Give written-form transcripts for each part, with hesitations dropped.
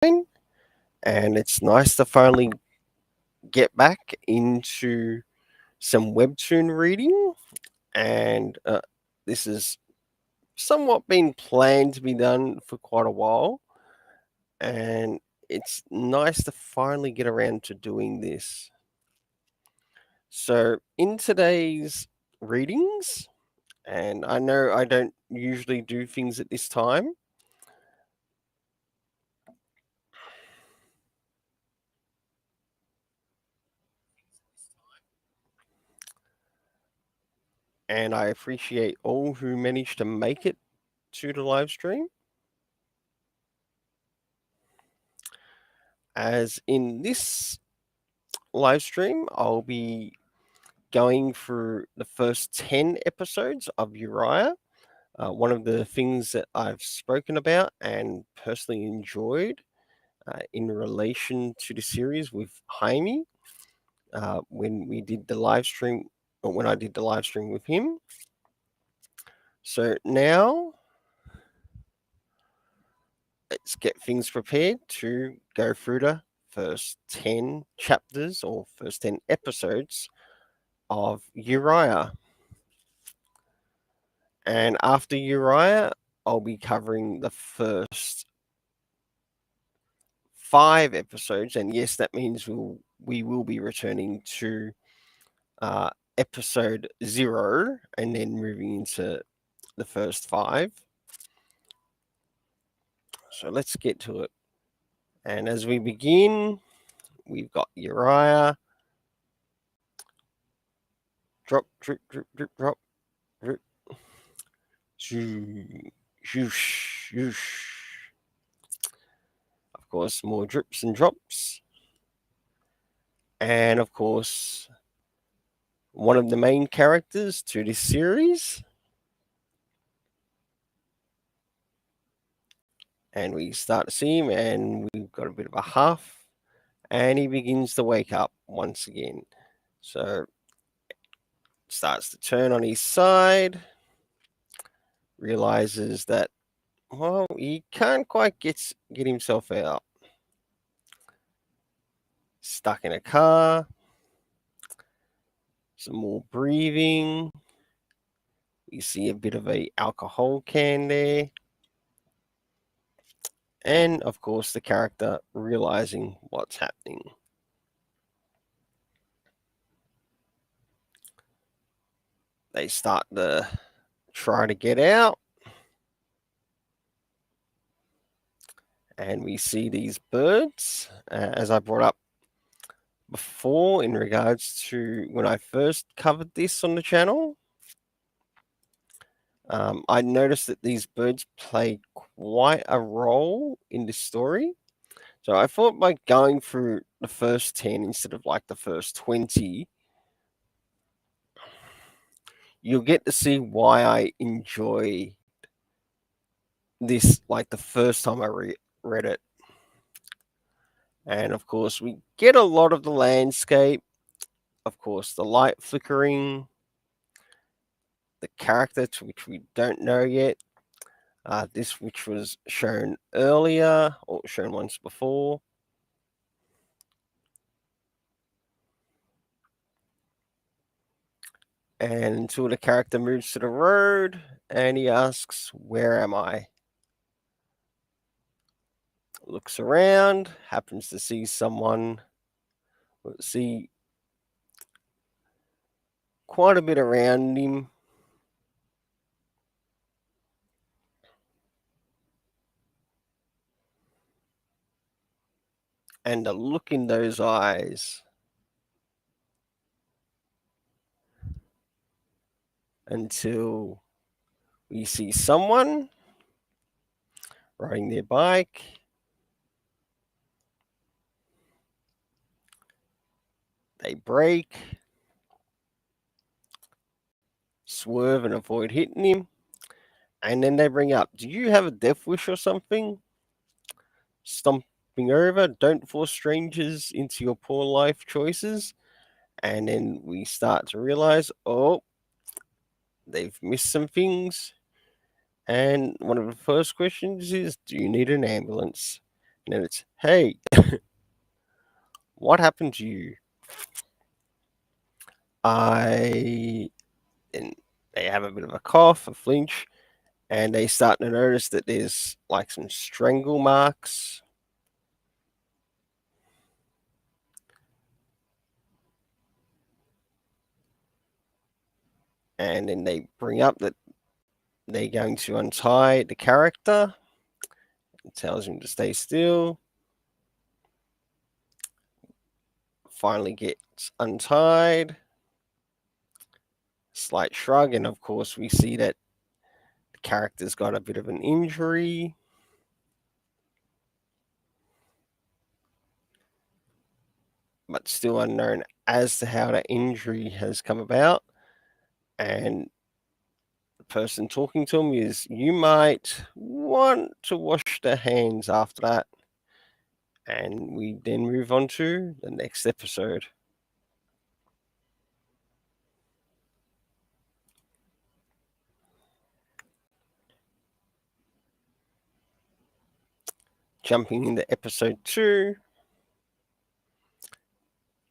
and it's nice to finally get back into some Webtoon reading. And this has somewhat been planned to be done for quite a while, and it's nice to finally get around to doing this. So, in today's readings, and I know I don't usually do things at this time, and I appreciate all who managed to make it to the live stream. As in this live stream, I'll be going through the first 10 episodes of Uriah. One of the things that I've spoken about and personally enjoyed in relation to the series with Jaime when we did the live stream, or when I did the live stream with him. So now let's get things prepared to go through the first 10 chapters or first 10 episodes of Uriah. And after Uriah, I'll be covering the first 5 episodes. And yes, that means we will be returning to episode 0 and then moving into the first 5. So let's get to it. And as we begin, we've got Uriah. Drop, drip, drip, drip, drop, drip. Shoosh, shoosh. Of course, more drips and drops. And of course, one of the main characters to this series. And we start to see him, and we've got a bit of a huff, and he begins to wake up once again. So starts to turn on his side, realizes that, well, he can't quite get himself out. Stuck in a car, some more breathing. You see a bit of a alcohol can there. And of course, the character realizing what's happening. They start to try to get out. And we see these birds, as I brought up before in regards to when I first covered this on the channel. I noticed that these birds play quite a role in this story. So I thought by going through the first 10 instead of like the first 20, you'll get to see why I enjoy this like the first time I read it. And of course, we get a lot of the landscape, of course, the light flickering, the character to which we don't know yet. This which was shown earlier or shown once before. And until the character moves to the road and he asks, "Where am I?" Looks around, happens to see someone, see quite a bit around him. And the look in those eyes. Until we see someone riding their bike. They brake, swerve and avoid hitting him. And then they bring up, "Do you have a death wish or something?" Stomping over, "Don't force strangers into your poor life choices." And then we start to realize, oh, they've missed some things. And one of the first questions is, "Do you need an ambulance?" And then it's, hey, what happened to you? And they have a bit of a cough, a flinch, and they start to notice that there's like some strangle marks. And then they bring up that they're going to untie the character. It tells him to stay still. Finally gets untied. Slight shrug, and of course we see that the character's got a bit of an injury. But still unknown as to how that injury has come about. And the person talking to him is, you might want to wash the hands after that. And we then move on to the next episode. Jumping into episode 2,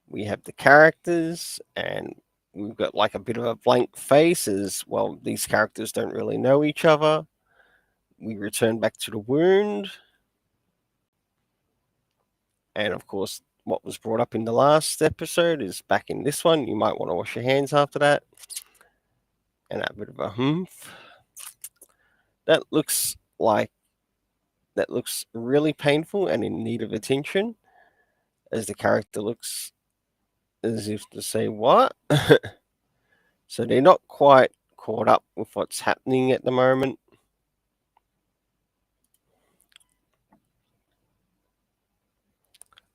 we have the characters, and we've got like a bit of a blank face as well. These characters don't really know each other. We return back to the wound. And of course, what was brought up in the last episode is back in this one. You might want to wash your hands after that. And a bit of a humph. That looks really painful and in need of attention, as the character looks as if to say, what? So they're not quite caught up with what's happening at the moment.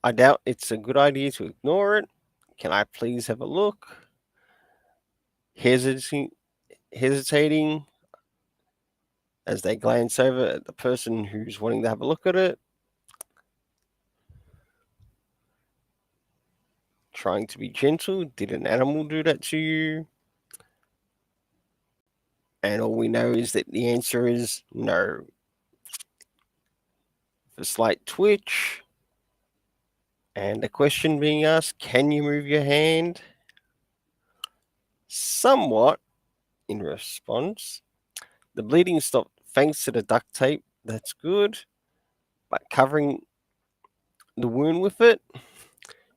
I doubt it's a good idea to ignore it. Can I please have a look? Hesitating as they glance over at the person who's wanting to have a look at it. Trying to be gentle. Did an animal do that to you? And all we know is that the answer is no. A slight twitch. And a question being asked, can you move your hand? Somewhat in response. The bleeding stopped thanks to the duct tape. That's good. But covering the wound with it,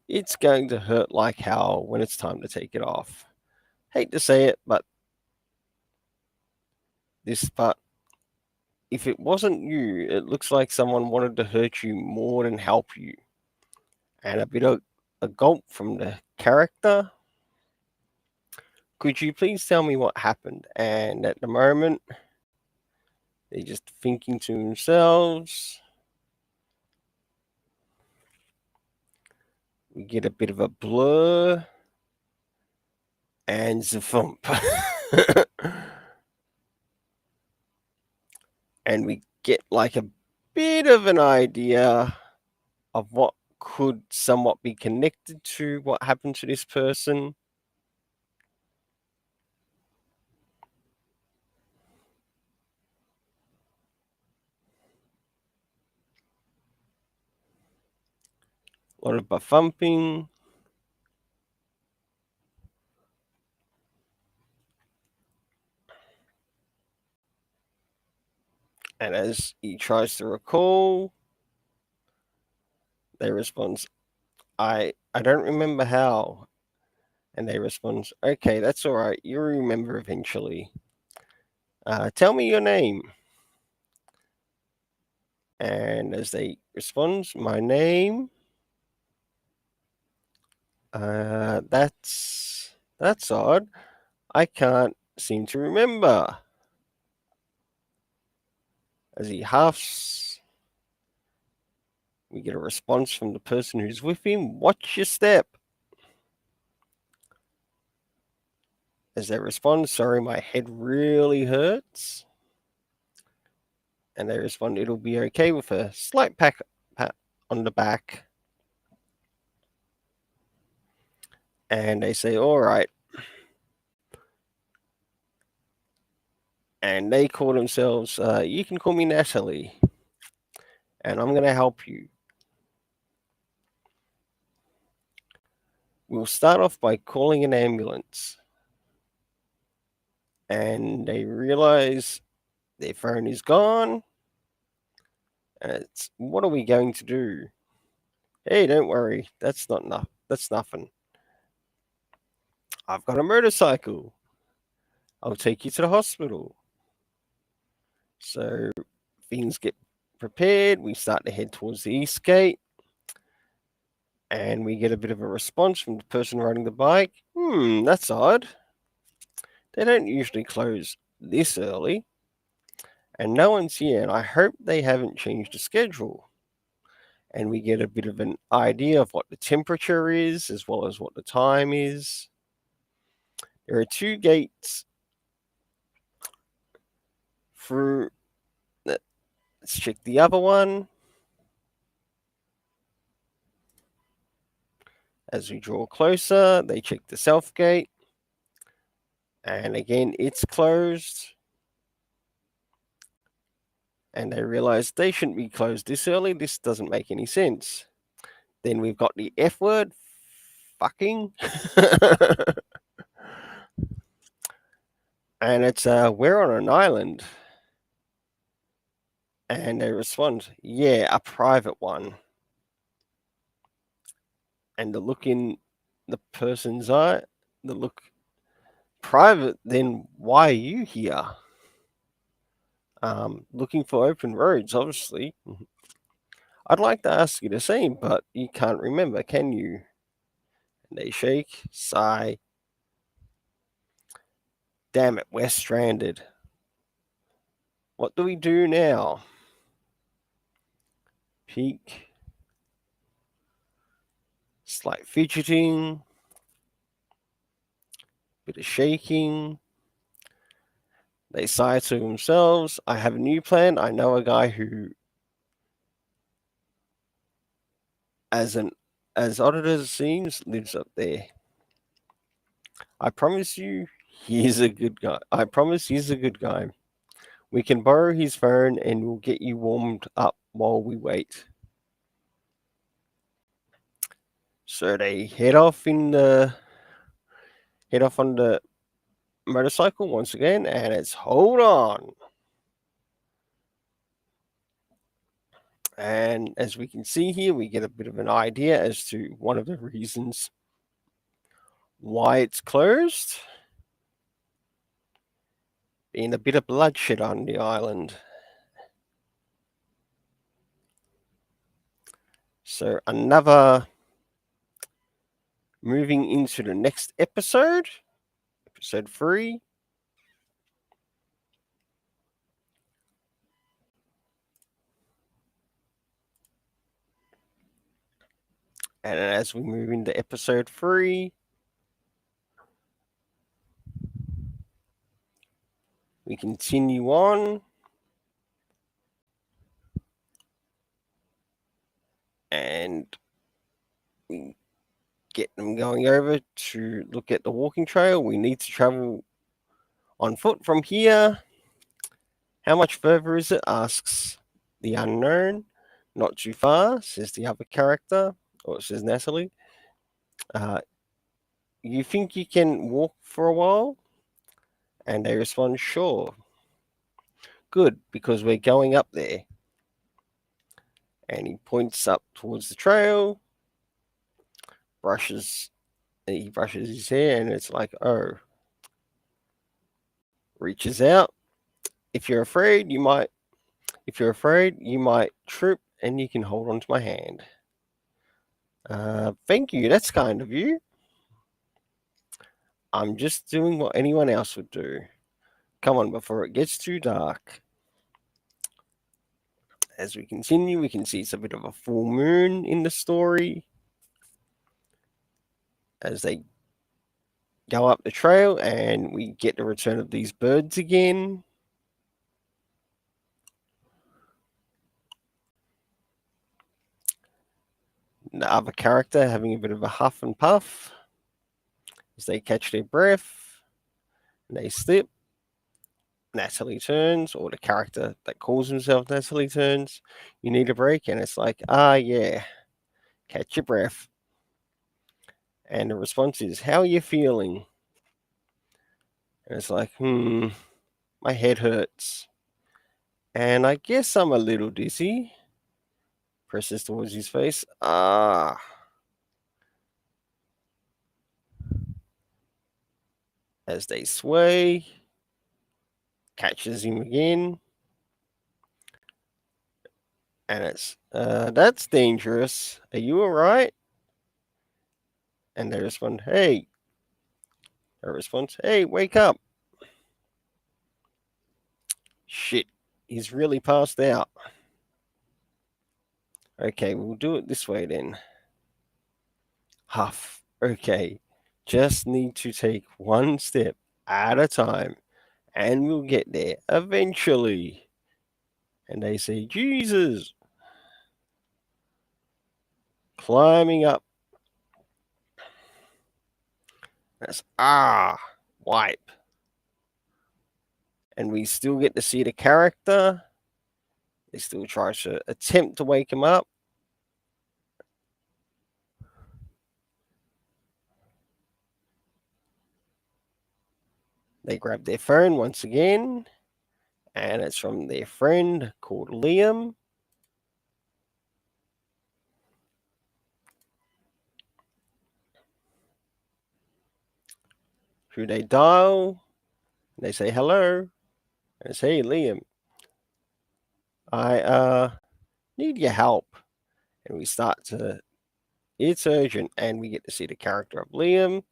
it's going to hurt like hell when it's time to take it off. Hate to say it, but if it wasn't you, it looks like someone wanted to hurt you more than help you. And a bit of a gulp from the character. Could you please tell me what happened? And at the moment, they're just thinking to themselves. We get a bit of a blur. And zafump. And we get like a bit of an idea of what could somewhat be connected to what happened to this person. A lot of buffing. And as he tries to recall, they respond, I don't remember how. And they respond, okay, that's all right. You'll remember eventually. Tell me your name. And as they respond, my name. That's odd. I can't seem to remember. As he huffs, we get a response from the person who's with him. Watch your step. As they respond, sorry, my head really hurts. And they respond, it'll be okay, with a slight pat on the back. And they say, all right. And they call themselves, you can call me Natalie. And I'm going to help you. We'll start off by calling an ambulance. And they realize their phone is gone. And it's, what are we going to do? Hey, don't worry. That's nothing. I've got a motorcycle. I'll take you to the hospital. So things get prepared. We start to head towards the east gate. And we get a bit of a response from the person riding the bike. That's odd. They don't usually close this early. And no one's here, and I hope they haven't changed the schedule. And we get a bit of an idea of what the temperature is, as well as what the time is. There are 2 gates through. Let's check the other one. As we draw closer, they check the south gate. And again, it's closed. And they realize they shouldn't be closed this early. This doesn't make any sense. Then we've got the F word, fucking. And it's, we're on an island. And they respond, yeah, a private one. And the look in the person's eye, the look, private, then why are you here? Looking for open roads, obviously. I'd like to ask you the same, but you can't remember, can you? And they shake, sigh. Damn it, we're stranded. What do we do now? Peek. Slight fidgeting. Bit of shaking. They sigh to themselves. I have a new plan. I know a guy who, as odd as it seems, lives up there. I promise you, he's a good guy. I promise he's a good guy. We can borrow his phone and we'll get you warmed up while we wait. So they head off on the motorcycle once again, and it's hold on. And as we can see here, we get a bit of an idea as to one of the reasons why it's closed. Being a bit of bloodshed on the island. So moving into the next episode 3. And as we move into episode 3, we continue on. And we get them going over to look at the walking trail. We need to travel on foot from here. How much further is it? Asks the unknown. Not too far, says the other character, or says Natalie. You think you can walk for a while? And they respond, sure. Good, because we're going up there. And he points up towards the trail, he brushes his hair, and it's like, oh. Reaches out. If you're afraid, you might trip, and you can hold on to my hand. Thank you, that's kind of you. I'm just doing what anyone else would do. Come on, before it gets too dark. As we continue, we can see it's a bit of a full moon in the story. As they go up the trail, and we get the return of these birds again. The other character having a bit of a huff and puff as they catch their breath and they slip. Natalie turns, or the character that calls himself Natalie turns. You need a break, and it's like, yeah, catch your breath. And the response is, "How are you feeling?" And it's like, my head hurts. And I guess I'm a little dizzy. Presses towards his face. As they sway, catches him again. And it's, that's dangerous. Are you alright? And they respond, hey. A response, hey, wake up. Shit, he's really passed out. Okay, we'll do it this way then. Huff. Okay, just need to take one step at a time, and we'll get there eventually. And they say, Jesus. Climbing up. That's wipe. And we still get to see the character. They still try to attempt to wake him up. They grab their phone once again, and it's from their friend called Liam. Who they dial. They say hello. And it's, hey, Liam. I need your help. And we start to, it's urgent, and we get to see the character of Liam.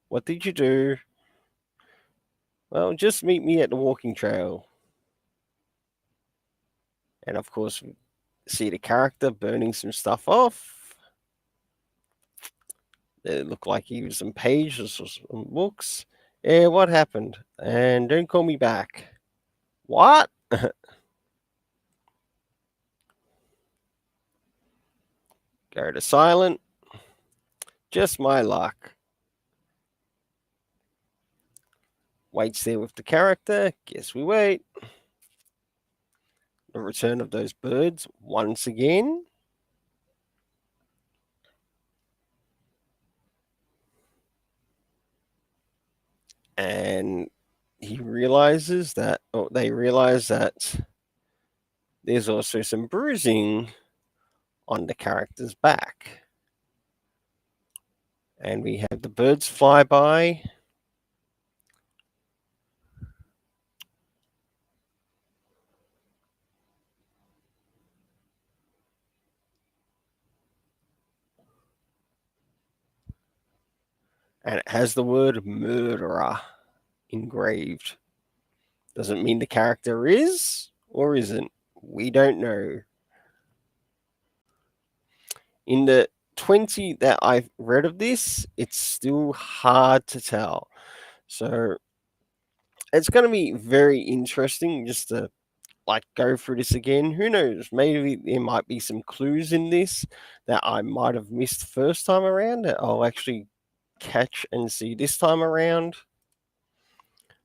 What did you do? Well, just meet me at the walking trail. And of course, we see the character burning some stuff off. It looked like he was some pages or some books. Yeah, what happened? And don't call me back. What? Go to silent. Just my luck. Waits there with the character. Guess we wait. The return of those birds once again. And he realizes that, they realize that there's also some bruising on the character's back. And we have the birds fly by. And it has the word murderer engraved. Doesn't mean the character is or isn't. We don't know. In the 20 that I've read of this, it's still hard to tell. So it's going to be very interesting just to go through this again. Who knows? Maybe there might be some clues in this that I might have missed first time around that I'll actually catch and see this time around.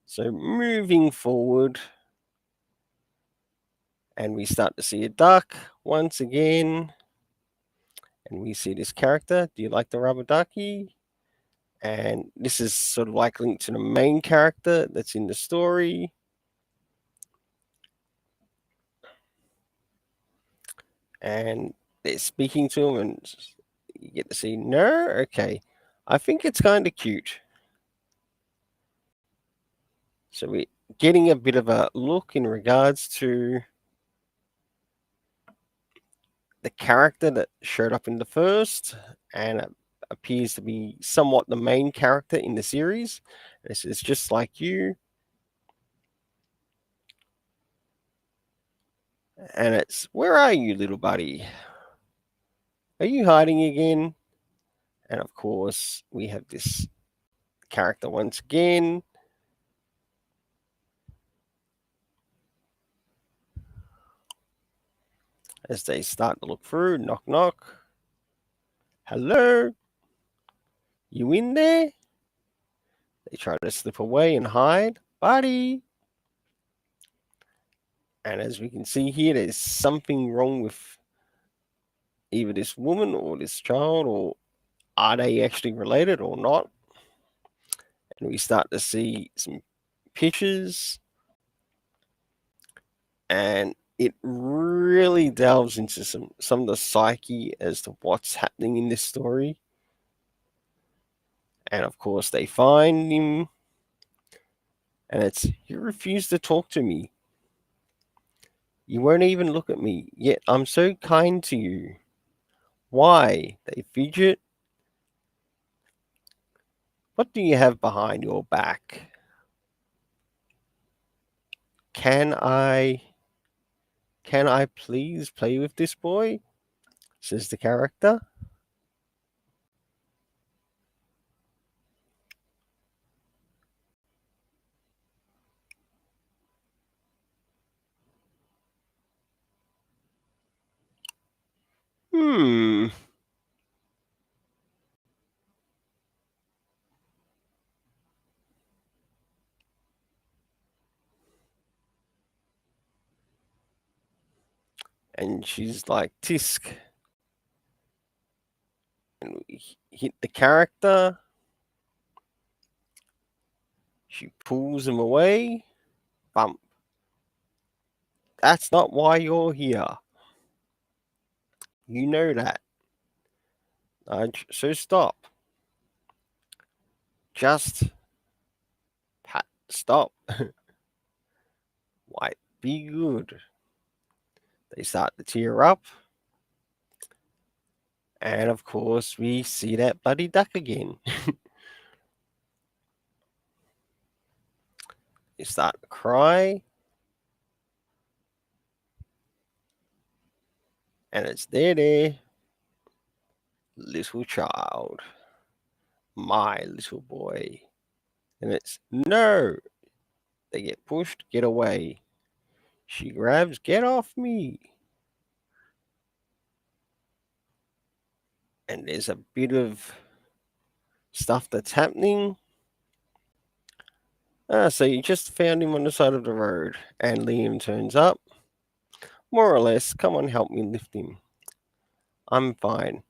So moving forward, and we start to see a duck once again. And we see this character. Do you like the rubber ducky? And this is sort of like linked to the main character that's in the story. And they're speaking to him, and you get to see, no? Okay. I think it's kind of cute. So we're getting a bit of a look in regards to the character that showed up in the first and appears to be somewhat the main character in the series. This is just like you. And it's, where are you, little buddy? Are you hiding again? And of course, we have this character once again. As they start to look through, knock, knock. Hello? You in there? They try to slip away and hide. Buddy! And as we can see here, there's something wrong with either this woman or this child, or are they actually related or not? And we start to see some pictures, and it really delves into some of the psyche as to what's happening in this story. And of course, they find him, and it's, you refuse to talk to me. You won't even look at me, yet I'm so kind to you. Why? They fidget. What do you have behind your back? Can I can I please play with this boy? Says the character. Hmm. And she's like, Tisk. And we hit the character. She pulls him away. Bump. That's not why you're here. You know that. So stop. Just stop. Why? Be good. They start to tear up. And of course, we see that bloody duck again. They start to cry. And it's there, little child. My little boy. And it's no. They get pushed, get away. She grabs, get off me. And there's a bit of stuff that's happening. So you just found him on the side of the road, and Liam turns up. More or less, come on, help me lift him. I'm fine.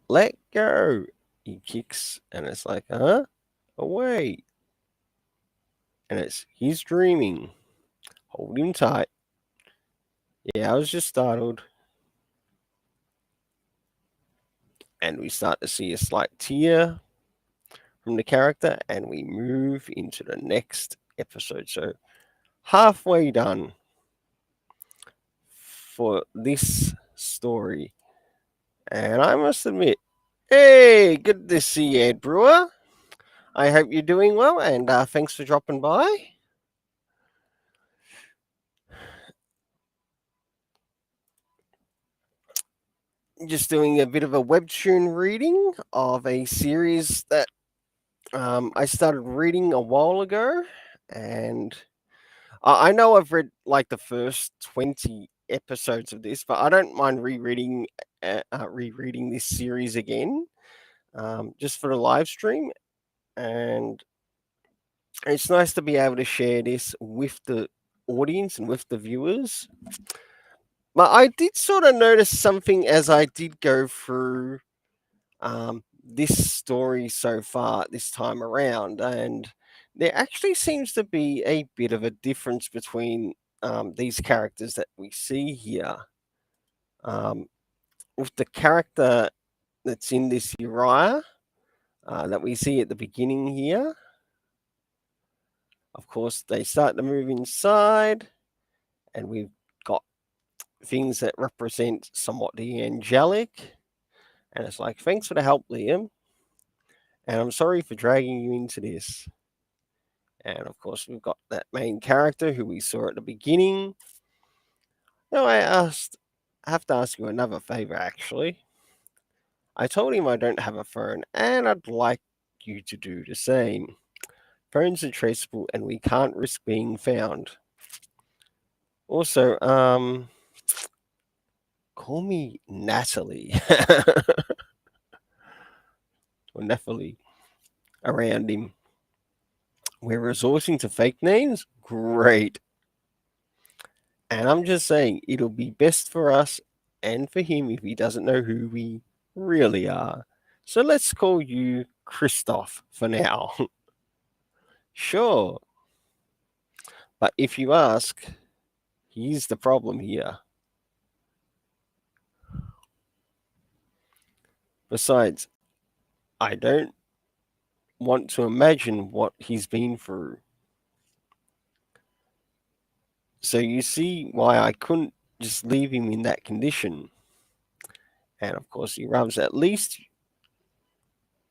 Let go. He kicks, and it's like, huh? Away. And it's, he's dreaming. Hold him tight. Yeah, I was just startled. And we start to see a slight tear from the character, and we move into the next episode. So, halfway done for this story. And I must admit, hey, good to see you, Ed Brewer. I hope you're doing well, and thanks for dropping by. Just doing a bit of a webtoon reading of a series that I started reading a while ago, and I know I've read like the first 20 episodes of this, but I don't mind rereading this series again, just for the live stream. And it's nice to be able to share this with the audience and with the viewers. But I did sort of notice something as I did go through this story so far this time around, and there actually seems to be a bit of a difference between these characters that we see here. Um, with the character that's in this Uriah that we see at the beginning here, of course, they start to move inside, and we've got things that represent somewhat the angelic. And it's like, thanks for the help, Liam. And I'm sorry for dragging you into this. And of course, we've got that main character who we saw at the beginning. Now, I have to ask you another favor, actually. I told him I don't have a phone, and I'd like you to do the same. Phones are traceable, and we can't risk being found. Also, call me Natalie or Nephilim around him. We're resorting to fake names? Great. And I'm just saying, it'll be best for us and for him if he doesn't know who we really are. So let's call you Christoph for now. Sure. But if you ask, here's the problem here. Besides, I don't want to imagine what he's been through. So you see why I couldn't just leave him in that condition. And of course, he rubs, at least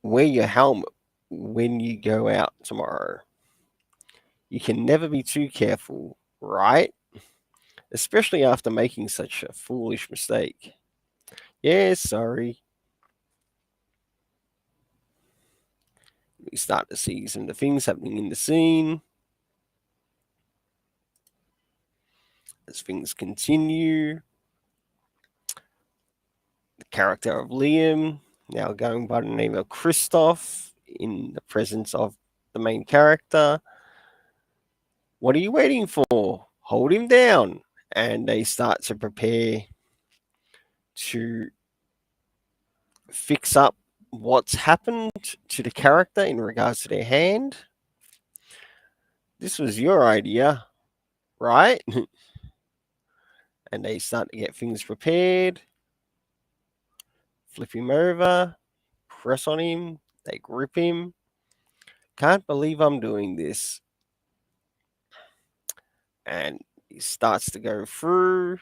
wear your helmet when you go out tomorrow. You can never be too careful, right? Especially after making such a foolish mistake. Yeah, sorry. We start to see some of the things happening in the scene. As things continue, the character of Liam, now going by the name of Christoph, in the presence of the main character. What are you waiting for? Hold him down. And they start to prepare to fix up what's happened to the character in regards to their hand. This was your idea, right? And they start to get things prepared. Flip him over, press on him, they grip him. Can't believe I'm doing this. And he starts to go through,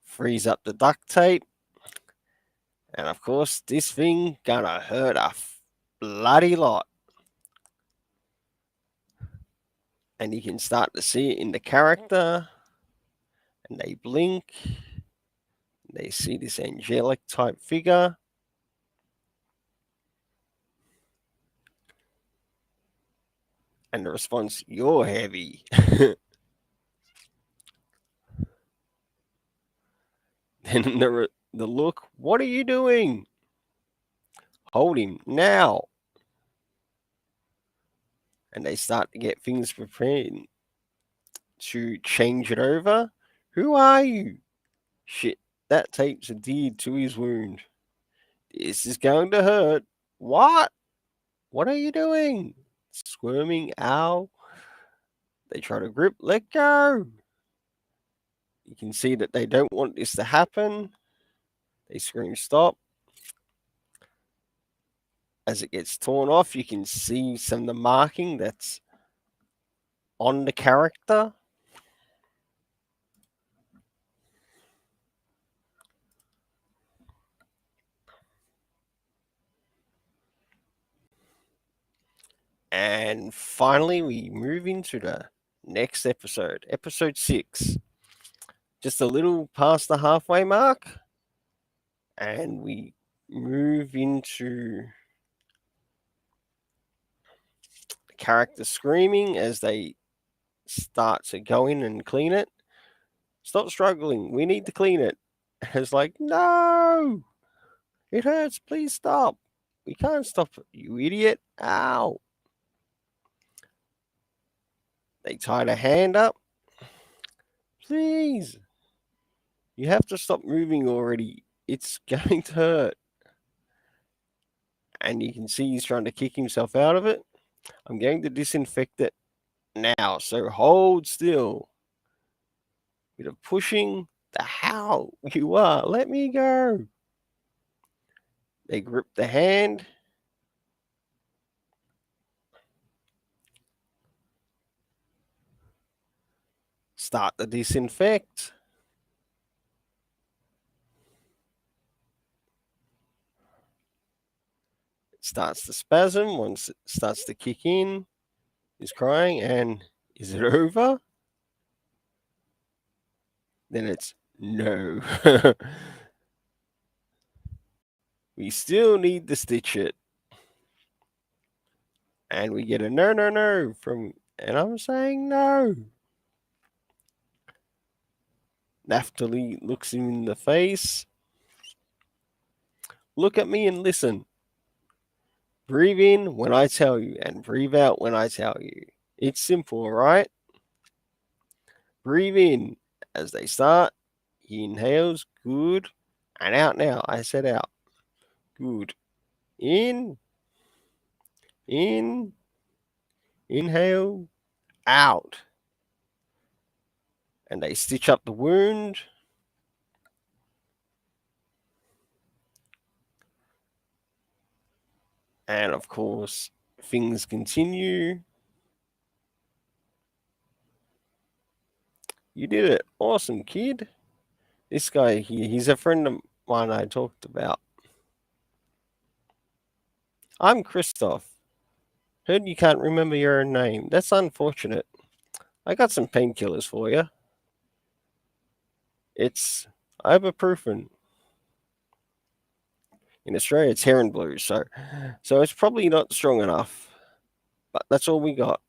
freeze up the duct tape. And of course, this thing gonna hurt a bloody lot. And you can start to see it in the character. And they blink. They see this angelic type figure. And the response, you're heavy. Then the look, what are you doing? Hold him now. And they start to get things prepared to change it over. Who are you? Shit, that tape's adhered to his wound. This is going to hurt. What? What are you doing? Squirming, ow. They try to grip, let go. You can see that they don't want this to happen. They scream, stop. As it gets torn off, you can see some of the marking that's on the character. And finally, we move into the next episode, episode 6. Just a little past the halfway mark. And we move into the character screaming as they start to go in and clean it. Stop struggling. We need to clean it. It's like, no, it hurts. Please stop. We can't stop it, you idiot. Ow. They tie the hand up. Please. You have to stop moving already. It's going to hurt. And you can see he's trying to kick himself out of it. I'm going to disinfect it now. So hold still. Bit of pushing. The hell you are. Let me go. They grip the hand. Start to disinfect. It starts to spasm. Once it starts to kick in, he's crying. And is it over? Then it's no. We still need to stitch it. And we get a no, no, no from, and I'm saying no. Naphtali looks him in the face. Look at me and listen. Breathe in when I tell you and breathe out when I tell you. It's simple, right? Breathe in. As they start, he inhales. Good. And out now. I said out. Good. In. In. Inhale. Out. And they stitch up the wound. And of course, things continue. You did it. Awesome, kid. This guy here, he's a friend of mine I talked about. I'm Christoph. Heard you can't remember your own name. That's unfortunate. I got some painkillers for you. It's ibuprofen. In Australia, it's heron blue, so it's probably not strong enough. But that's all we got.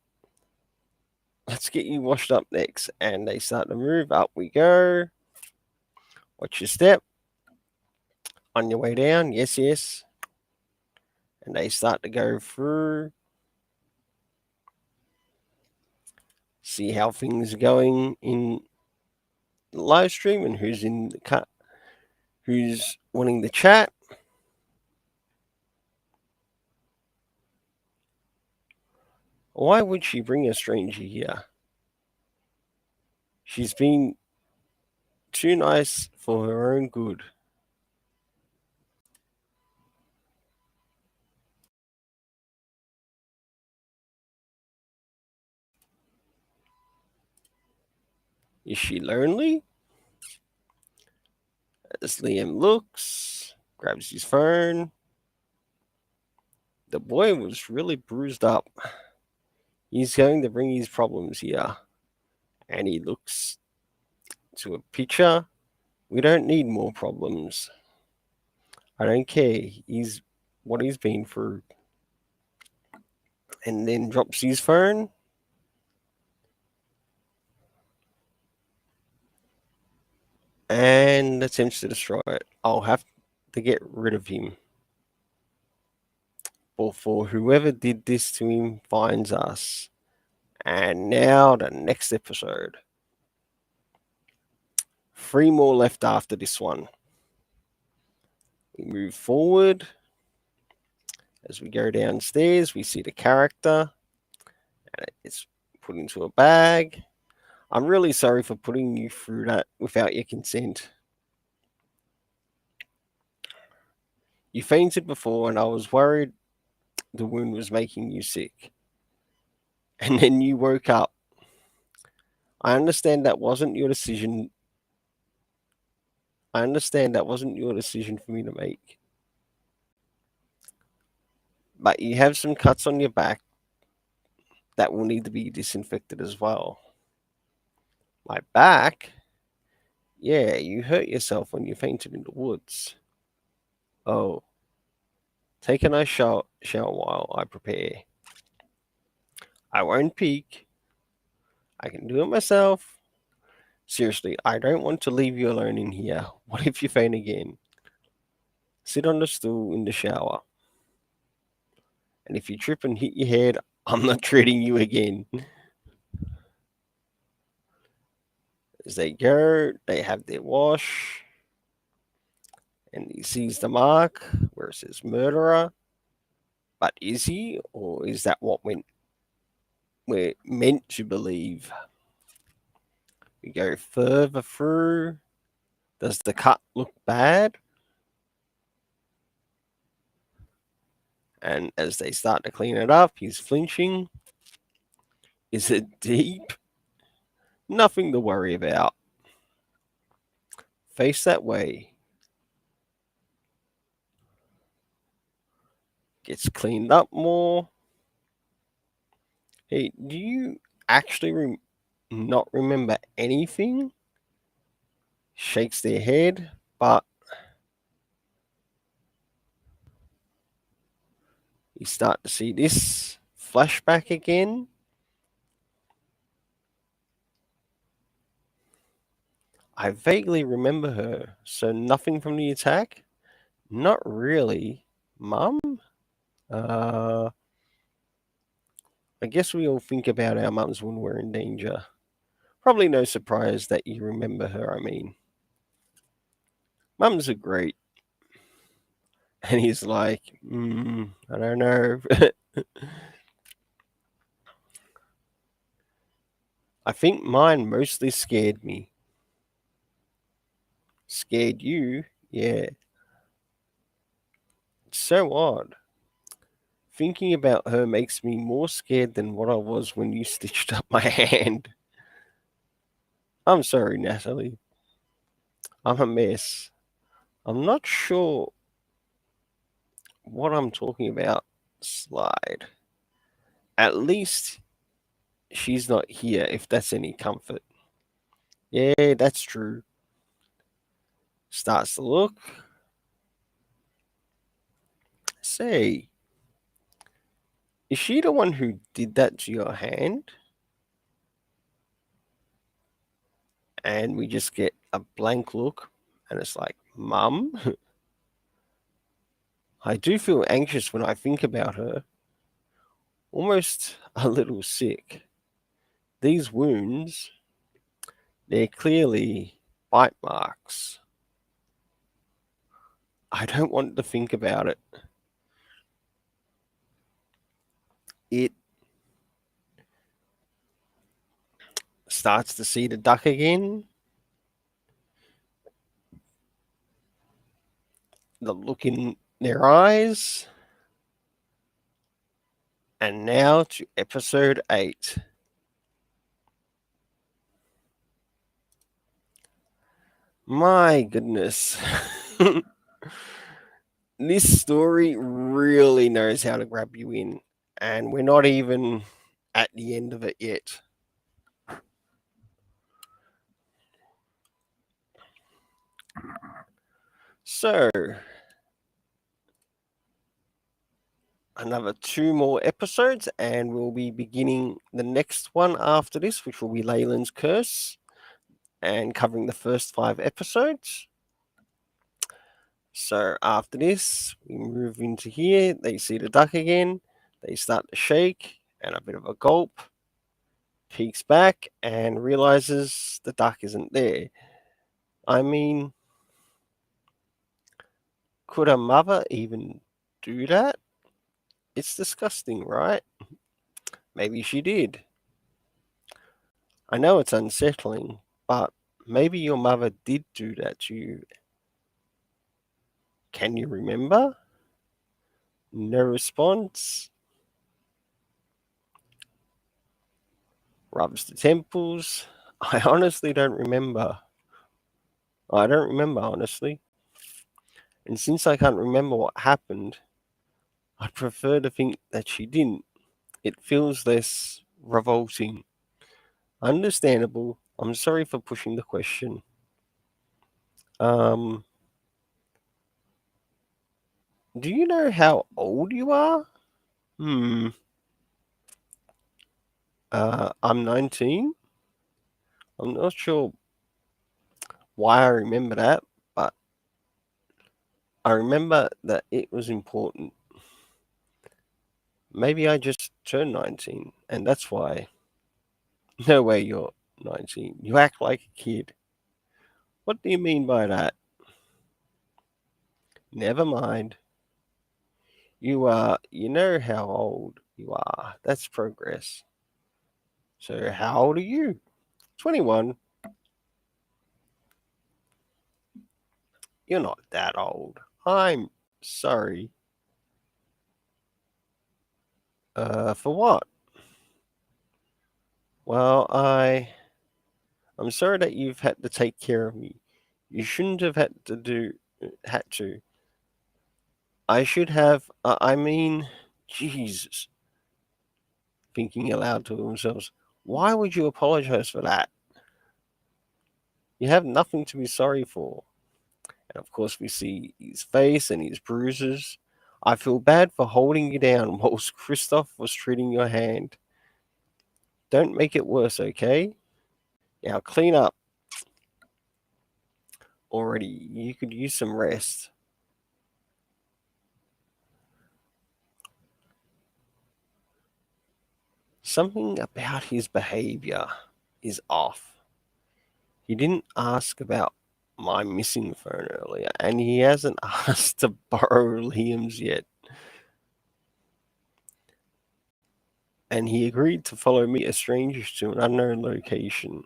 Let's get you washed up next. And they start to move. Up we go. Watch your step. On your way down. Yes, yes. And they start to go through. See how things are going in the live stream and who's in the cut, who's wanting the chat. Why would she bring a stranger here? She's been too nice for her own good. Is she lonely? As Liam looks, grabs his phone. The boy was really bruised up. He's going to bring his problems here. And he looks to a picture. We don't need more problems. I don't care. He's what he's been through. And then drops his phone. And attempts to destroy it. I'll have to get rid of him before whoever did this to him finds us. And now the next episode. 3 more left after this one. We move forward. As we go downstairs, we see the character. And it's put into a bag. I'm really sorry for putting you through that without your consent. You fainted before, and I was worried the wound was making you sick. And then you woke up. I understand that wasn't your decision. I understand that wasn't your decision for me to make. But you have some cuts on your back that will need to be disinfected as well. My back? Yeah, you hurt yourself when you fainted in the woods. Oh. Take a nice shower while I prepare. I won't peek. I can do it myself. Seriously, I don't want to leave you alone in here. What if you faint again? Sit on the stool in the shower. And if you trip and hit your head, I'm not treating you again. As they go, they have their wash. And he sees the mark where it says murderer. But is he? Or is that what we're meant to believe? We go further through. Does the cut look bad? And as they start to clean it up, he's flinching. Is it deep? Nothing to worry about. Face that way. Gets cleaned up more. Hey, do you actually not remember anything? Shakes their head, but you start to see this flashback again. I vaguely remember her, so nothing from the attack? Not really. Mum? I guess we all think about our mums when we're in danger. Probably no surprise that you remember her, I mean. Mums are great. And he's like, I don't know. I think mine mostly scared me. Scared you? Yeah. It's so odd. Thinking about her makes me more scared than what I was when you stitched up my hand. I'm sorry, Natalie. I'm a mess. I'm not sure what I'm talking about. Slide. At least she's not here, if that's any comfort. Yeah, that's true. Starts to look. Say, is she the one who did that to your hand? And we just get a blank look, and it's like, Mum? I do feel anxious when I think about her. Almost a little sick. These wounds, they're clearly bite marks. I don't want to think about it. It starts to see the duck again. The look in their eyes. And now to episode 8. My goodness. This story really knows how to grab you in. And we're not even at the end of it yet. So, another 2 more episodes, and we'll be beginning the next one after this, which will be Leyland's Curse, and covering the first 5 episodes. So, after this, we move into here. They see the duck again. They start to shake, and a bit of a gulp. Peeks back and realizes the duck isn't there. I mean, could a mother even do that? It's disgusting, right? Maybe she did. I know it's unsettling, but maybe your mother did do that to you. Can you remember? No response. Rubs the temples. I honestly don't remember. I don't remember, honestly. And since I can't remember what happened, I'd prefer to think that she didn't. It feels less revolting. Understandable. I'm sorry for pushing the question. Um, do you know how old you are? Hmm. I'm 19. I'm not sure why I remember that, but I remember that it was important. Maybe I just turned 19, and that's why. No way you're 19. You act like a kid. What do you mean by that? Never mind. You know how old you are. That's progress. So, how old are you? 21. You're not that old. I'm sorry. For what? Well, I'm sorry that you've had to take care of me. You shouldn't have had to. I should have. I mean, Jesus. Thinking aloud to themselves, why would you apologize for that? You have nothing to be sorry for. And of course, we see his face and his bruises. I feel bad for holding you down whilst Christoph was treating your hand. Don't make it worse, okay? Now clean up already. You could use some rest. Something about his behavior is off. He didn't ask about my missing phone earlier, and he hasn't asked to borrow Liam's yet. And he agreed to follow me, a stranger, to an unknown location.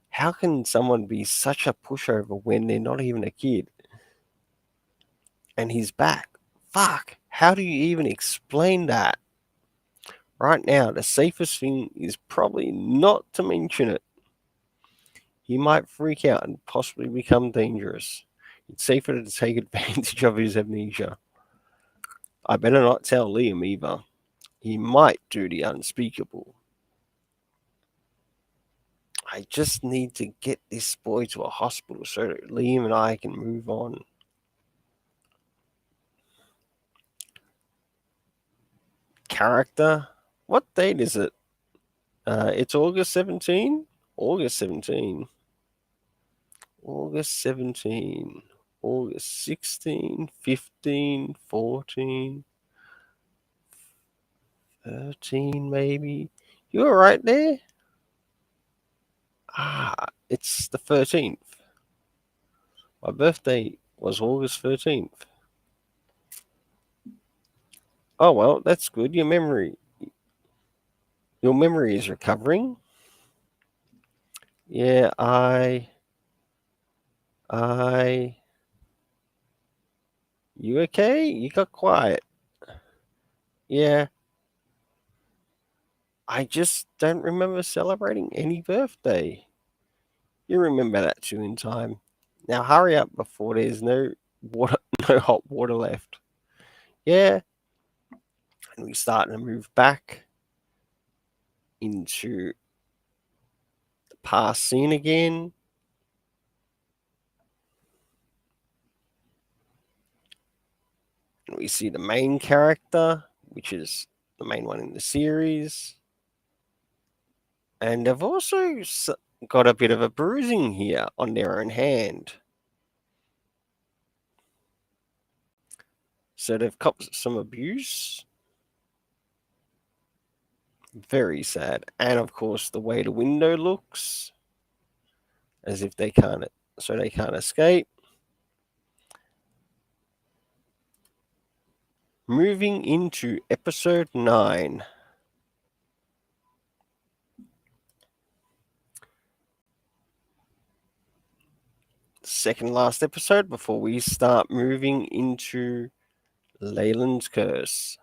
How can someone be such a pushover when they're not even a kid? And he's back. Fuck, how do you even explain that? Right now, the safest thing is probably not to mention it. He might freak out and possibly become dangerous. It's safer to take advantage of his amnesia. I better not tell Liam either. He might do the unspeakable. I just need to get this boy to a hospital so that Liam and I can move on. Character? What date is it? It's August 17? August 17. August 17. August 16, 15, 14, 13 maybe. You were right there? It's the 13th. My birthday was August 13th. Oh well, that's good. Your memory is recovering. Yeah, you okay? You got quiet. Yeah, I just don't remember celebrating any birthday. You remember that too in time. Now hurry up before there's no water, no hot water left. Yeah, and we start to move back into the past scene again. And we see the main character, which is the main one in the series. And they've also got a bit of a bruising here on their own hand. So they've copped some abuse. Very sad. And of course, the way the window looks, as if they can't escape. Moving into episode 9. Second last episode before we start moving into Leyland's curse.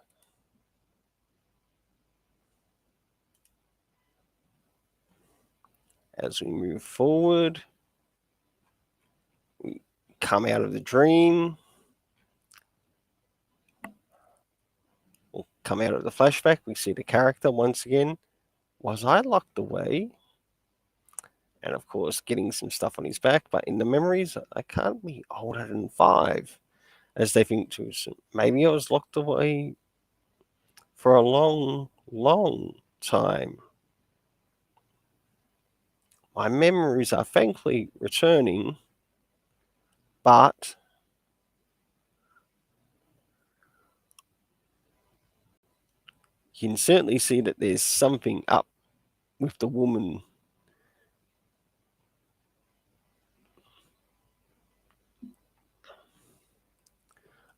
As we move forward, we come out of the dream. We'll come out of the flashback. We see the character once again. Was I locked away? And of course, getting some stuff on his back. But in the memories, I can't be older than 5. As they think to us, maybe I was locked away for a long, long time. My memories are thankfully returning, but you can certainly see that there's something up with the woman.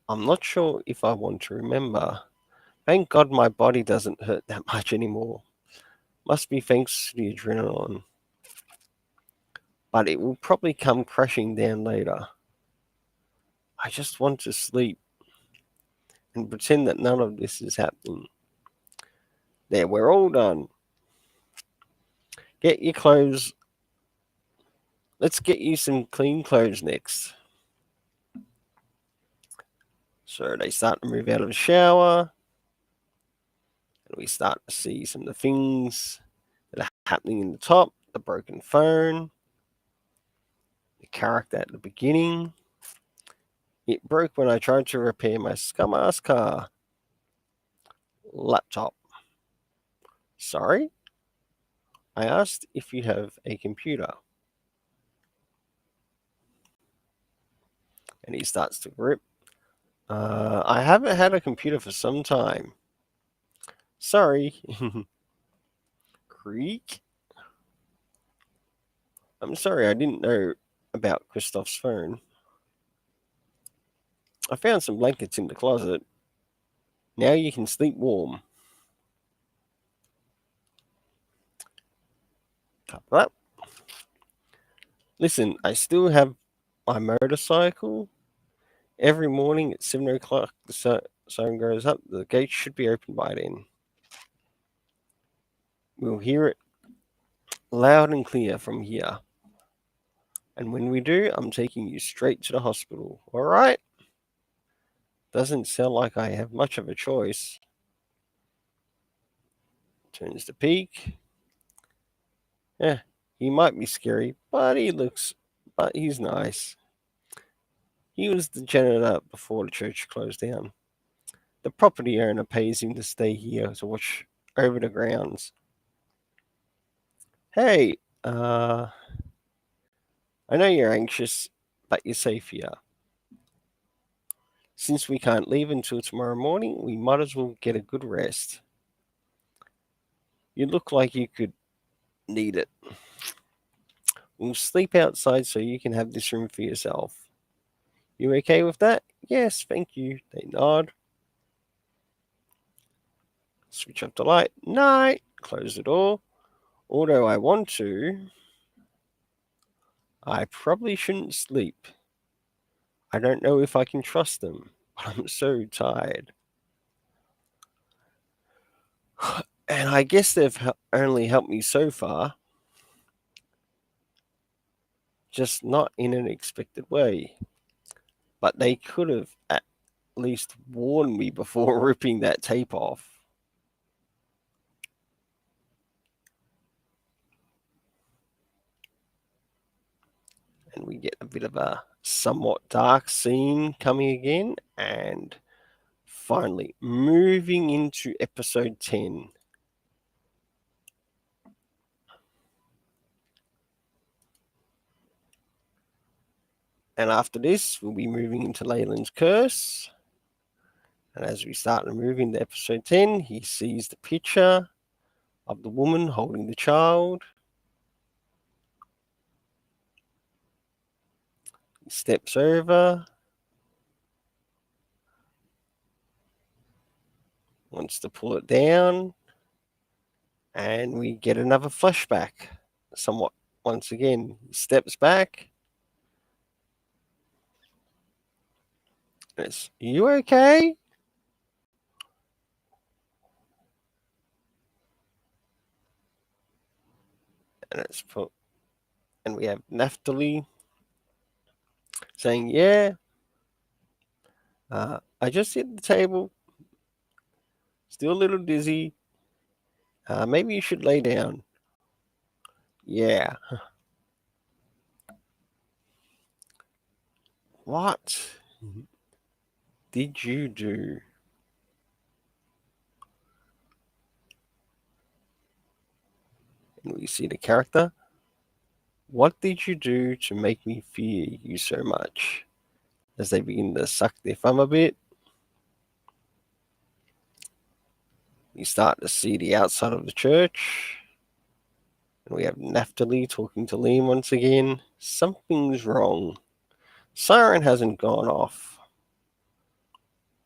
I'm not sure if I want to remember. Thank God my body doesn't hurt that much anymore. Must be thanks to the adrenaline. But it will probably come crashing down later. I just want to sleep and pretend that none of this is happening. There, we're all done. Get your clothes. Let's get you some clean clothes next. So they start to move out of the shower. And we start to see some of the things that are happening in the top. The broken phone. The character at the beginning. It broke when I tried to repair my scum-ass car. Laptop. Sorry? I asked if you have a computer. And he starts to grip. I haven't had a computer for some time. Sorry. Creak. I'm sorry, I didn't know about Christoph's phone. I found some blankets in the closet. Now you can sleep warm. Cover up. Listen, I still have my motorcycle. Every morning at 7 o'clock, the sun goes up. The gate should be open by then. We'll hear it loud and clear from here. And when we do, I'm taking you straight to the hospital. All right? Doesn't sound like I have much of a choice. Turns the peak. Yeah, he might be scary, but he's nice. He was the janitor before the church closed down. The property owner pays him to stay here to watch over the grounds. Hey, I know you're anxious, but you're safe here. Since we can't leave until tomorrow morning, we might as well get a good rest. You look like you could need it. We'll sleep outside so you can have this room for yourself. You okay with that? Yes, thank you. They nod. Switch off the light. Night. Close the door. Although I want to, I probably shouldn't sleep. I don't know if I can trust them, but I'm so tired. And I guess they've only helped me so far, just not in an expected way. But they could have at least warned me before ripping that tape off. And we get a bit of a somewhat dark scene coming again, and finally moving into episode 10. And after this, we'll be moving into Leyland's curse. And as we start to move into episode 10, he sees the picture of the woman holding the child. He steps over, wants to pull it down, and we get another flashback. Somewhat once again, he steps back. It's, you okay? And it's put, and we have Naphtali saying, "Yeah, I just hit the table, still a little dizzy. Maybe you should lay down." Yeah. What did you do? And we see the character. What did you do to make me fear you so much? As they begin to suck their thumb a bit, you start to see the outside of the church. And we have Naphtali talking to Liam once again. Something's wrong. Siren hasn't gone off.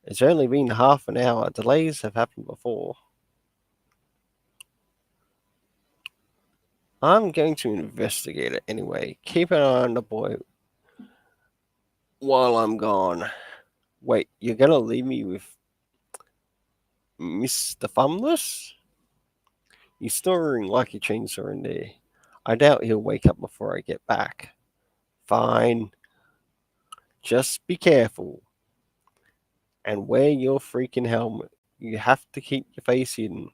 It's only been half an hour. Delays have happened before. I'm going to investigate it anyway. Keep an eye on the boy while I'm gone. Wait, you're gonna leave me with Mr. Thumbless? He's snoring like a chainsaw in there. I doubt he'll wake up before I get back. Fine. Just be careful. And wear your freaking helmet. You have to keep your face hidden.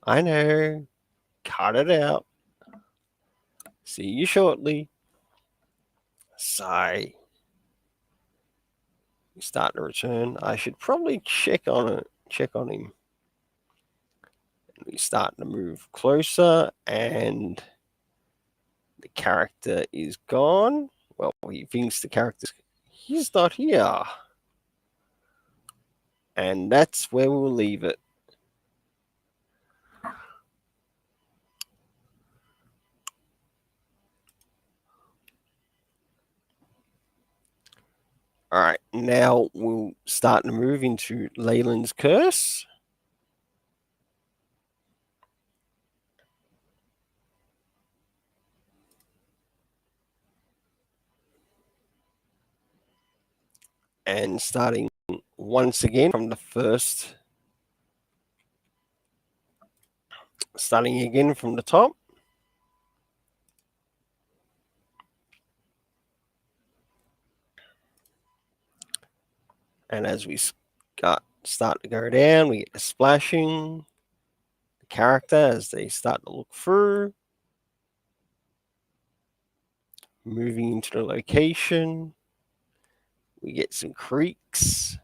I know. Cut it out. See you shortly. Sigh. You start to return. I should probably check on it. Check on him. And we start to move closer, and the character is gone. Well, he thinks the character's. He's not here. And that's where we'll leave it. All right, now we'll start to move into Leyland's curse. And starting once again from the first, starting again from the top. And as we start to go down, we get the splashing, the character as they start to look through, moving into the location. We get some creaks,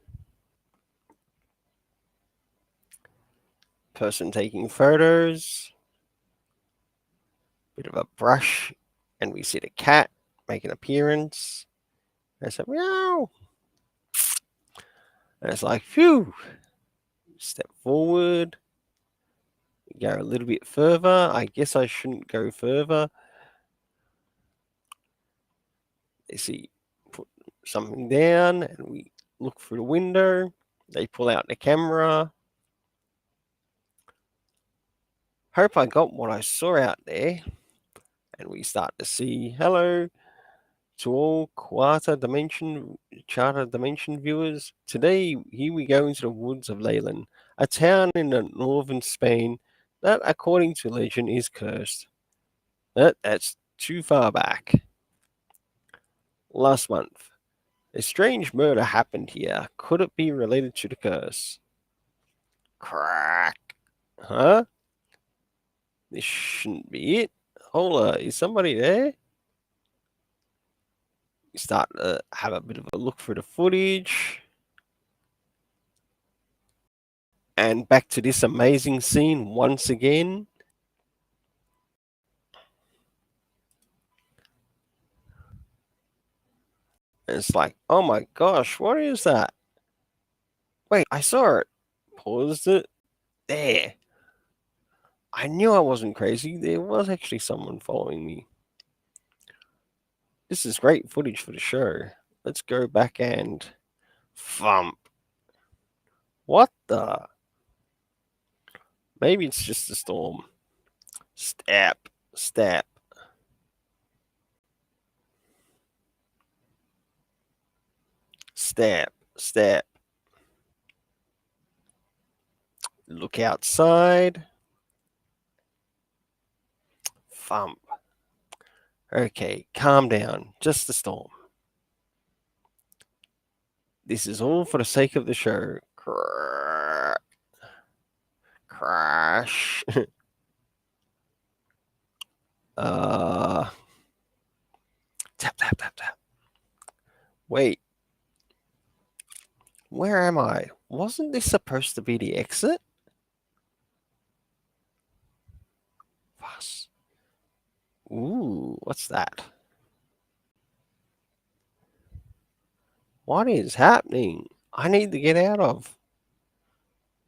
person taking photos, bit of a brush, and we see the cat make an appearance. And it's like, meow. And it's like, phew. Step forward. Go a little bit further. I guess I shouldn't go further. They see, put something down, and we look through the window. They pull out the camera. Hope I got what I saw out there. And we start to see, hello to all Charter Dimension viewers. Today, here we go into the woods of Leyland, a town in the northern Spain that, according to legend, is cursed. That's too far back. Last month, a strange murder happened here. Could it be related to the curse? Crack. Huh? This shouldn't be it. Hola, is somebody there? You start to have a bit of a look through the footage. And back to this amazing scene once again. And it's like, oh my gosh, what is that? Wait, I saw it. Paused it. There. I knew I wasn't crazy. There was actually someone following me. This is great footage for the show. Let's go back and thump. What the? Maybe it's just a storm. Step, step. Step, step. Look outside. Thump. Okay, calm down. Just a storm. This is all for the sake of the show. Crash. uh, tap, tap, tap, tap. Wait. Where am I? Wasn't this supposed to be the exit? Fuss. Ooh, what's that? What is happening? I need to get out of.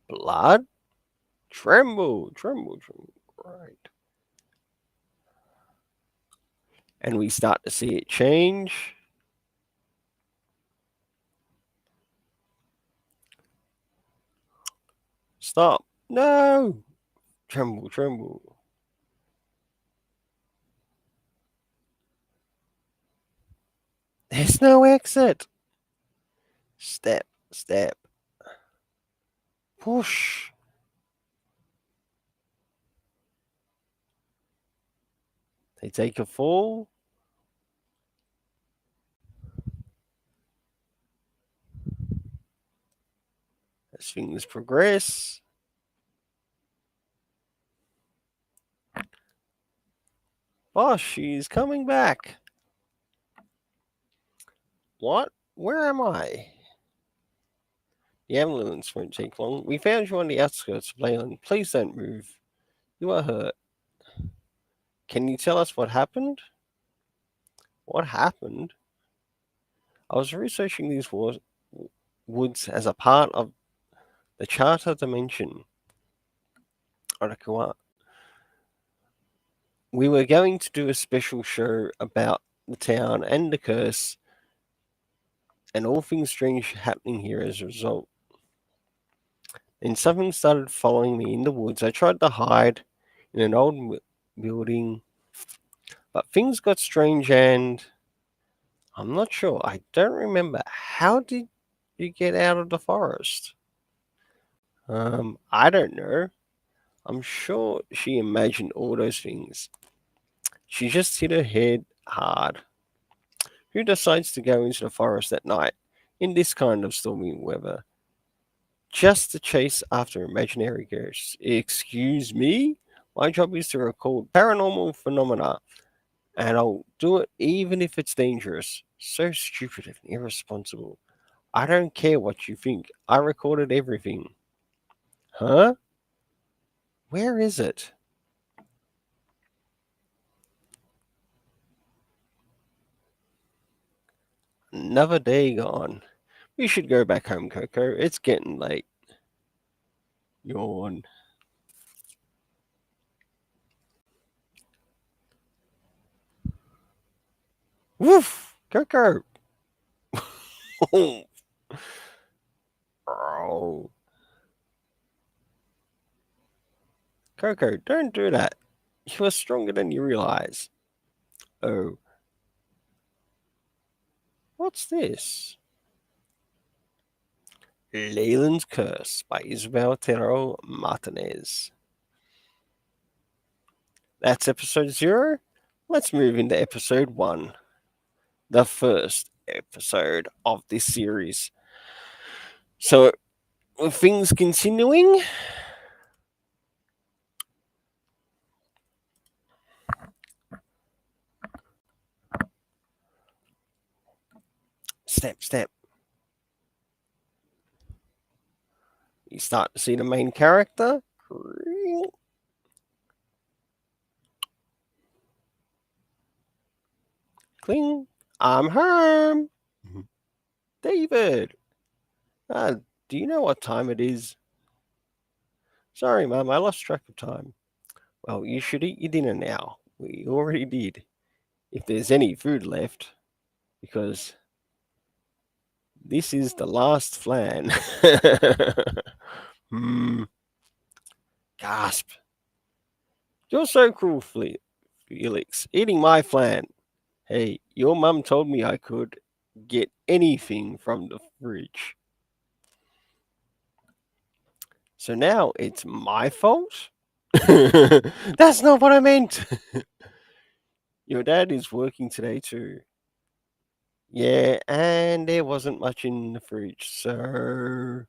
Blood? Tremble, tremble, tremble. Right. And we start to see it change. Stop. No. Tremble, tremble. There's no exit. Step, step. Push. They take a fall. As things progress. Oh, she's coming back. What? Where am I? The ambulance won't take long. We found you on the outskirts of Leyland. Please don't move. You are hurt. Can you tell us what happened? What happened? I was researching these woods as a part of the Charter Dimension. We were going to do a special show about the town and the curse. and all things strange happening here as a result. Then something started following me in the woods. I tried to hide in an old building, but things got strange and I'm not sure. I don't remember. How did you get out of the forest? I don't know. I'm sure she imagined all those things. She just hit her head hard. Who decides to go into the forest at night in this kind of stormy weather just to chase after imaginary ghosts? Excuse me? My job is to record paranormal phenomena, and I'll do it even if it's dangerous. So stupid and irresponsible. I don't care what you think. I recorded everything. Huh? Where is it? Another day gone. We should go back home, Coco. It's getting late. Yawn. Woof! Coco! Oh, Coco, don't do that. You are stronger than you realize. Oh, what's this? Leyland's Curse by Isabel Terrell Martinez. That's episode 0. Let's move into episode 1, the first episode of this series. So, with things continuing, step. You start to see the main character. Cling. I'm home. David. Do you know what time it is? Sorry, Mum, I lost track of time. Well, you should eat your dinner now. We already did. If there's any food left, because this is the last flan. Hmm. Gasp. You're so cruel, Felix. Eating my flan. Hey, your mum told me I could get anything from the fridge. So now it's my fault? That's not what I meant. Your dad is working today too. Yeah, and there wasn't much in the fridge, so.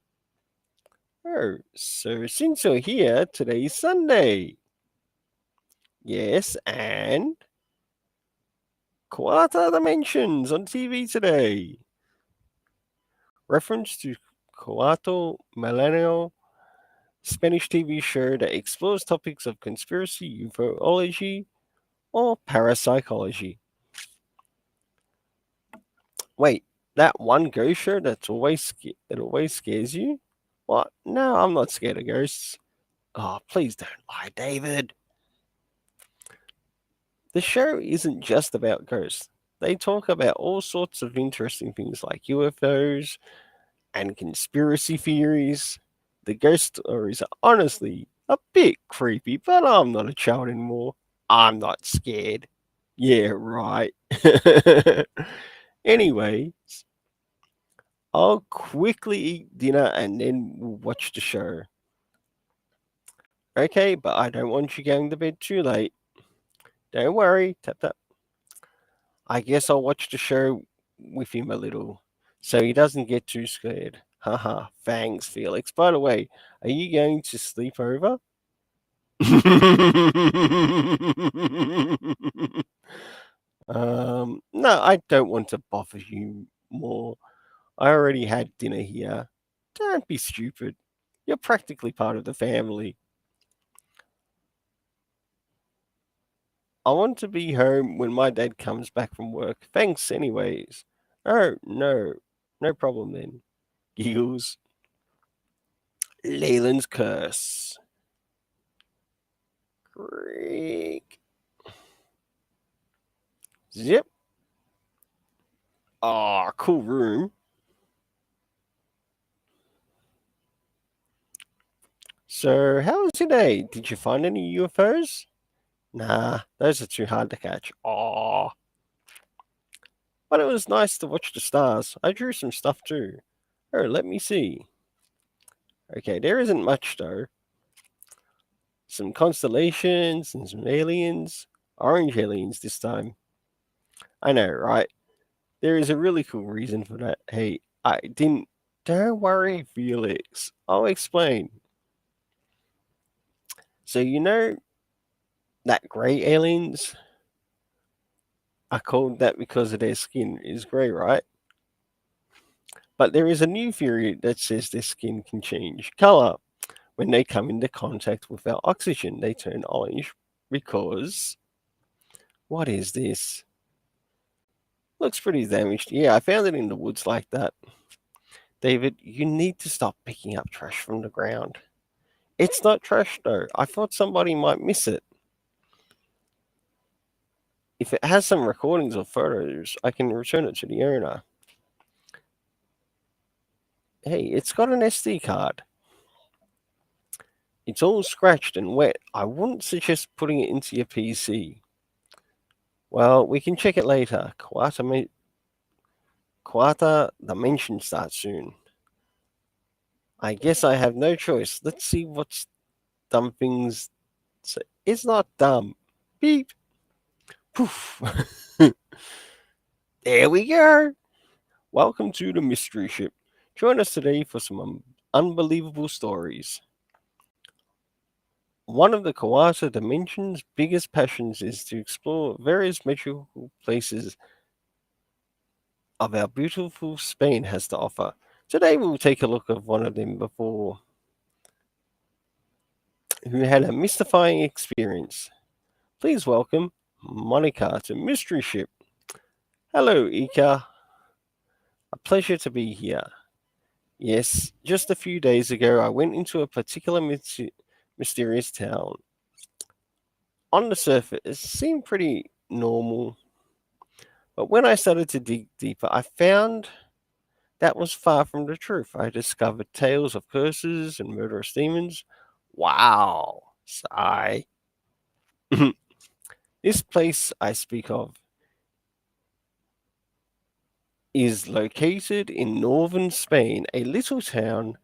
Oh, so since you're here, today's Sunday. Yes, and. Quarta Dimensions on TV today. Reference to Cuarto Milenio, Spanish TV show that explores topics of conspiracy, ufology, or parapsychology. Wait, that one ghost show that always scares you? What? No, I'm not scared of ghosts. Oh, please don't lie, David. The show isn't just about ghosts. They talk about all sorts of interesting things like UFOs and conspiracy theories. The ghost stories are honestly a bit creepy, but I'm not a child anymore. I'm not scared. Yeah, right. Anyway, I'll quickly eat dinner and then we'll watch the show. Okay, but I don't want you going to bed too late. Don't worry. Tap tap. I guess I'll watch the show with him a little so he doesn't get too scared. Haha, thanks, Felix. By the way, are you going to sleep over? No, I don't want to bother you more. I already had dinner here. Don't be stupid. You're practically part of the family. I want to be home when my dad comes back from work. Thanks, anyways. Oh, no. No problem then. Giggles. Leyland's curse. Creak. Zip. Ah, cool room. So, how was your day? Did you find any UFOs? Nah, those are too hard to catch. Aw. But it was nice to watch the stars. I drew some stuff too. Oh, let me see. Okay, there isn't much though. Some constellations and some aliens. Orange aliens this time. I know, right? There is a really cool reason for that. Hey, I didn't. Don't worry, Felix. I'll explain. So, you know that grey aliens are called that because of their skin is grey, right? But there is a new theory that says their skin can change colour. When they come into contact with our oxygen, they turn orange because. What is this? Looks pretty damaged. Yeah, I found it in the woods like that. David, you need to stop picking up trash from the ground. It's not trash though. I thought somebody might miss it. If it has some recordings or photos, I can return it to the owner. Hey, it's got an SD card. It's all scratched and wet. I wouldn't suggest putting it into your PC. Well, we can check it later. Quarter dimension starts soon. I guess I have no choice. Let's see what's dumb things. It's not dumb. Beep. Poof. There we go. Welcome to the mystery ship. Join us today for some unbelievable stories. One of the Kawasa Dimension's biggest passions is to explore various magical places of our beautiful Spain has to offer. Today we'll take a look at one of them before who had a mystifying experience. Please welcome Monica to Mystery Ship. Hello, Ika. A pleasure to be here. Yes, just a few days ago I went into a particular mysterious town. On the surface, it seemed pretty normal, but when I started to dig deeper, I found that was far from the truth. I discovered tales of curses and murderous demons. Wow, sigh. This place I speak of is located in northern Spain, a little town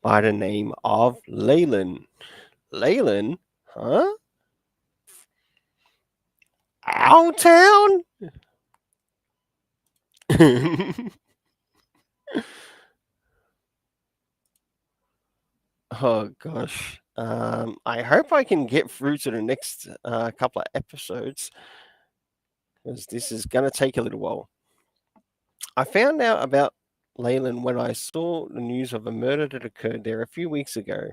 by the name of Leyland. Leyland? Huh? Our town? Oh gosh. I hope I can get through to the next couple of episodes because this is going to take a little while. I found out about Leyland when I saw the news of a murder that occurred there a few weeks ago.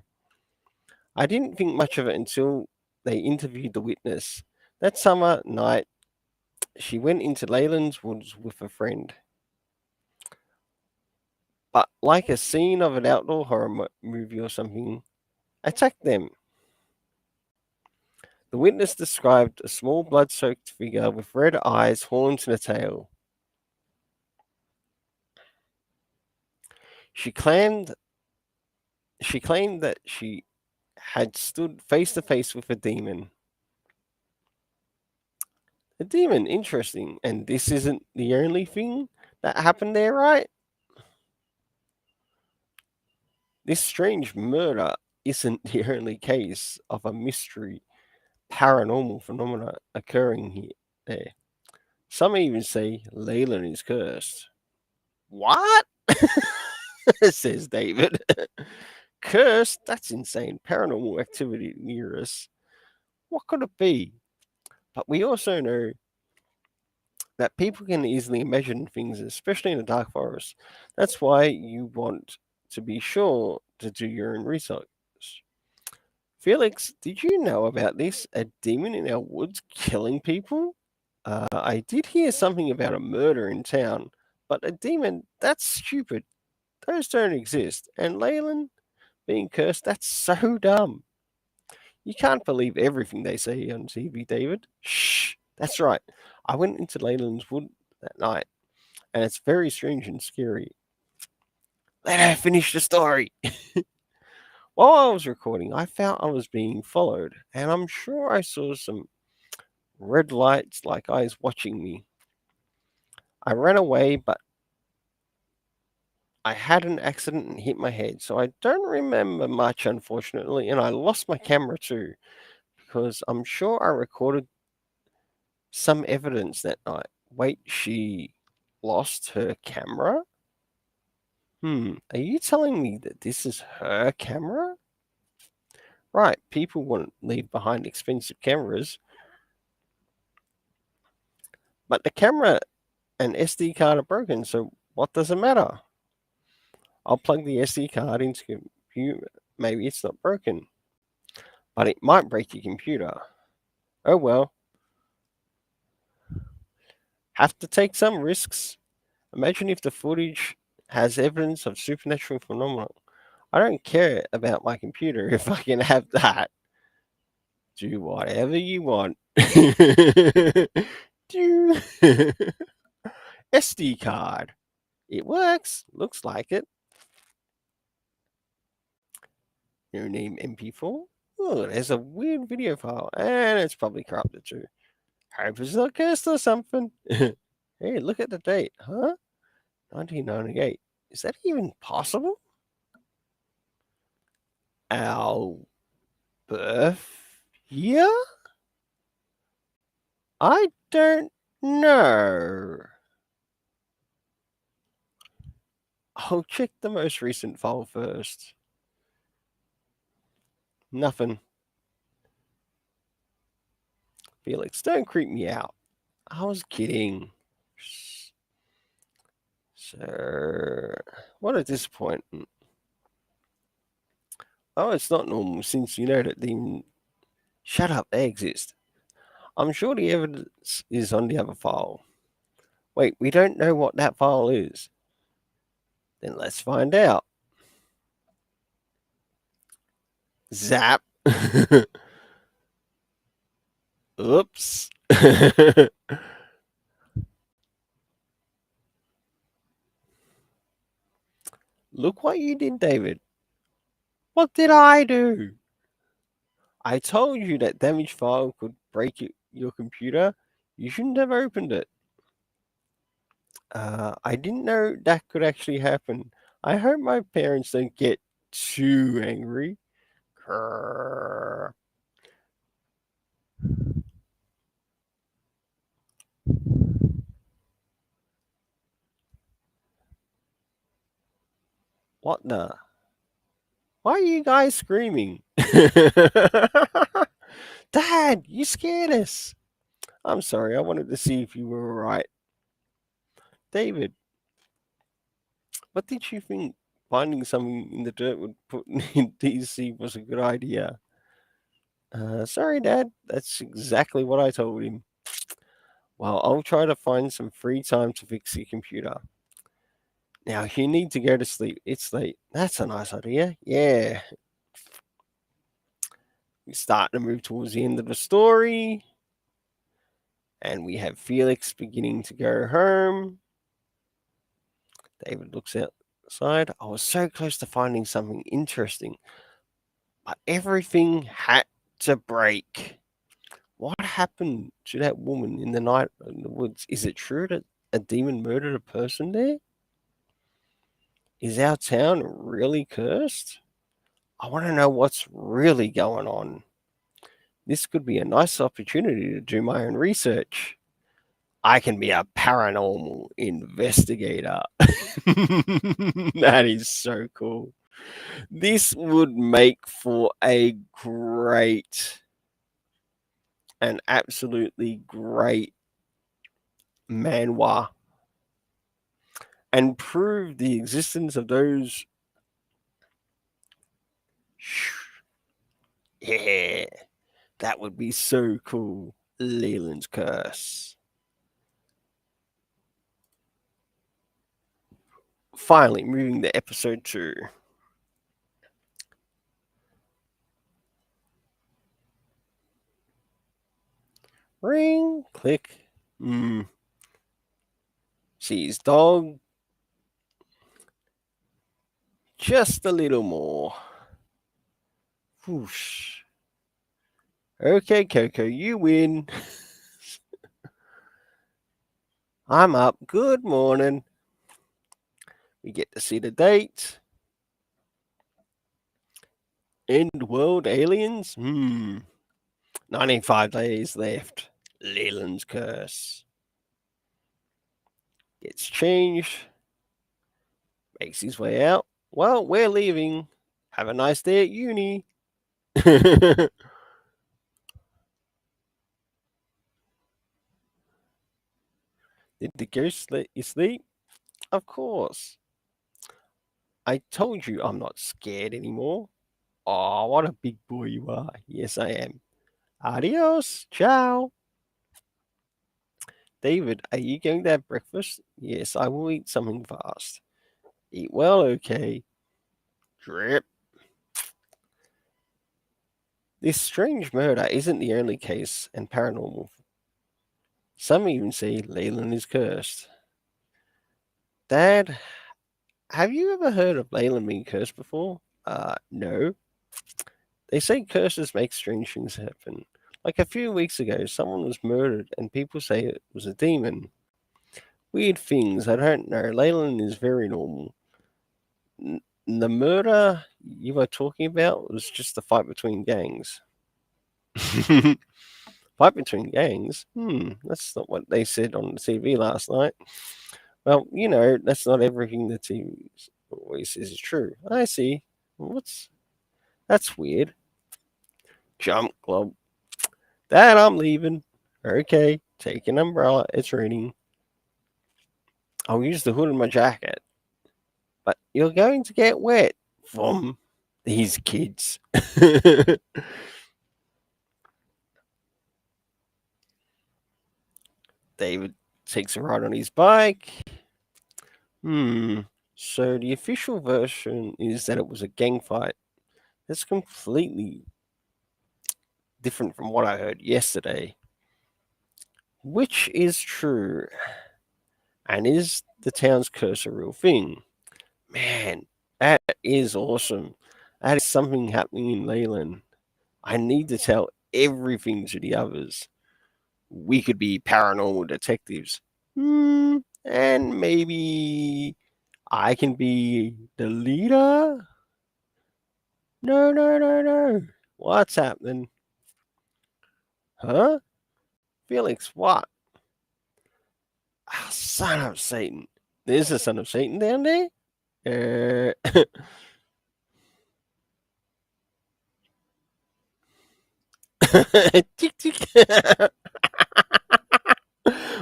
I didn't think much of it until they interviewed the witness. That summer night, she went into Leyland's woods with a friend. But like a scene of an outdoor horror movie or something, attacked them. The witness described a small blood-soaked figure with red eyes, horns, and a tail. She claimed that she had stood face to face with a demon. A demon, interesting. And this isn't the only thing that happened there, right? This strange murder isn't the only case of a mystery paranormal phenomena occurring here. There. Some even say Leyland is cursed. What? Says David. Cursed? That's insane. Paranormal activity near us. What could it be? But we also know that people can easily imagine things, especially in a dark forest. That's why you want to be sure to do your own research. Felix, did you know about this? A demon in our woods killing people? I did hear something about a murder in town, but a demon, that's stupid. Those don't exist. And Leyland being cursed, that's so dumb. You can't believe everything they say on TV, David. Shh, that's right. I went into Leyland's wood that night, and it's very strange and scary. Let her finish the story. While I was recording, I found I was being followed, and I'm sure I saw some red lights like eyes watching me. I ran away, but I had an accident and hit my head, so I don't remember much, unfortunately, and I lost my camera too, because I'm sure I recorded some evidence that night. Wait, she lost her camera? Are you telling me that this is her camera? Right, people wouldn't leave behind expensive cameras, but the camera and SD card are broken, so what does it matter? I'll plug the SD card into the computer. Maybe it's not broken, but it might break your computer. Oh well, have to take some risks. Imagine if the footage has evidence of supernatural phenomena. I don't care about my computer if I can have that. Do whatever you want. Do SD card. It works. Looks like it. No name MP4. Oh, there's a weird video file, and it's probably corrupted too. Hope it's not cursed or something. Hey, look at the date, huh? 1998. Is that even possible? Our birth year? I don't know. I'll check the most recent file first. Nothing. Felix, don't creep me out. I was kidding. So, what a disappointment. Oh, it's not normal since you know that the. Shut up, they exist. I'm sure the evidence is on the other file. Wait, we don't know what that file is. Then let's find out. Zap. Oops. Look what you did, David. What did I do? I told you that damaged file could break your computer. You shouldn't have opened it. I didn't know that could actually happen. I hope my parents don't get too angry. Grrr. What the? Why are you guys screaming? Dad, you scared us. I'm sorry. I wanted to see if you were all right. David, what did you think finding something in the dirt would put in DC was a good idea? Sorry, Dad. That's exactly what I told him. Well, I'll try to find some free time to fix your computer. Now, you need to go to sleep. It's late. That's a nice idea. Yeah. We start to move towards the end of the story. And we have Felix beginning to go home. David looks outside. I was so close to finding something interesting, but everything had to break. What happened to that woman in the night in the woods? Is it true that a demon murdered a person there? Is our town really cursed? I want to know what's really going on. This could be a nice opportunity to do my own research. I can be a paranormal investigator. That is so cool. This would make for a an absolutely great manhwa and prove the existence of those. Yeah, that would be so cool. Leyland's curse. Finally, moving to episode 2. Ring, click. Sees dog. Just a little more. Whoosh. Okay, Coco, you win. I'm up. Good morning. We get to see the date. End world aliens? 95 days left. Leyland's curse. Gets changed. Makes his way out. Well, we're leaving. Have a nice day at uni. Did the ghost let you sleep? Of course. I told you I'm not scared anymore. Oh, what a big boy you are. Yes, I am. Adios. Ciao. David, are you going to have breakfast? Yes, I will eat something fast. Eat well, okay. Drip. This strange murder isn't the only case and paranormal. Some even say Leyland is cursed. Dad, have you ever heard of Leyland being cursed before? No. They say curses make strange things happen. Like a few weeks ago, someone was murdered and people say it was a demon. Weird things, I don't know. Leyland is very normal. The murder you were talking about was just a fight between gangs. Fight between gangs? That's not what they said on the TV last night. Well, that's not everything the TV always says is true. I see. That's weird. Jump club. Dad, I'm leaving. Okay, take an umbrella. It's raining. I'll use the hood of my jacket. But you're going to get wet from these kids. David takes a ride on his bike. So the official version is that it was a gang fight. That's completely different from what I heard yesterday. Which is true? And is the town's curse a real thing? Man, that is awesome. That is something happening in Leyland. I need to tell everything to the others. We could be paranormal detectives. And maybe I can be the leader? No, no, no, no. What's happening? Huh? Felix, what? Ah, son of Satan. There's a son of Satan down there? Tick, tick.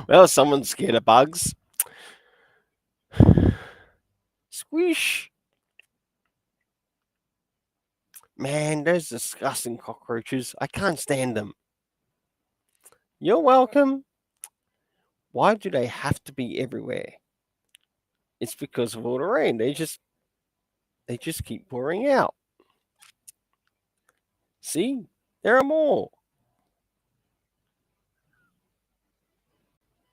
Well, someone's scared of bugs. Squish. Man, those disgusting cockroaches. I can't stand them. You're welcome. Why do they have to be everywhere? It's because of all the rain. They just keep pouring out. See? There are more.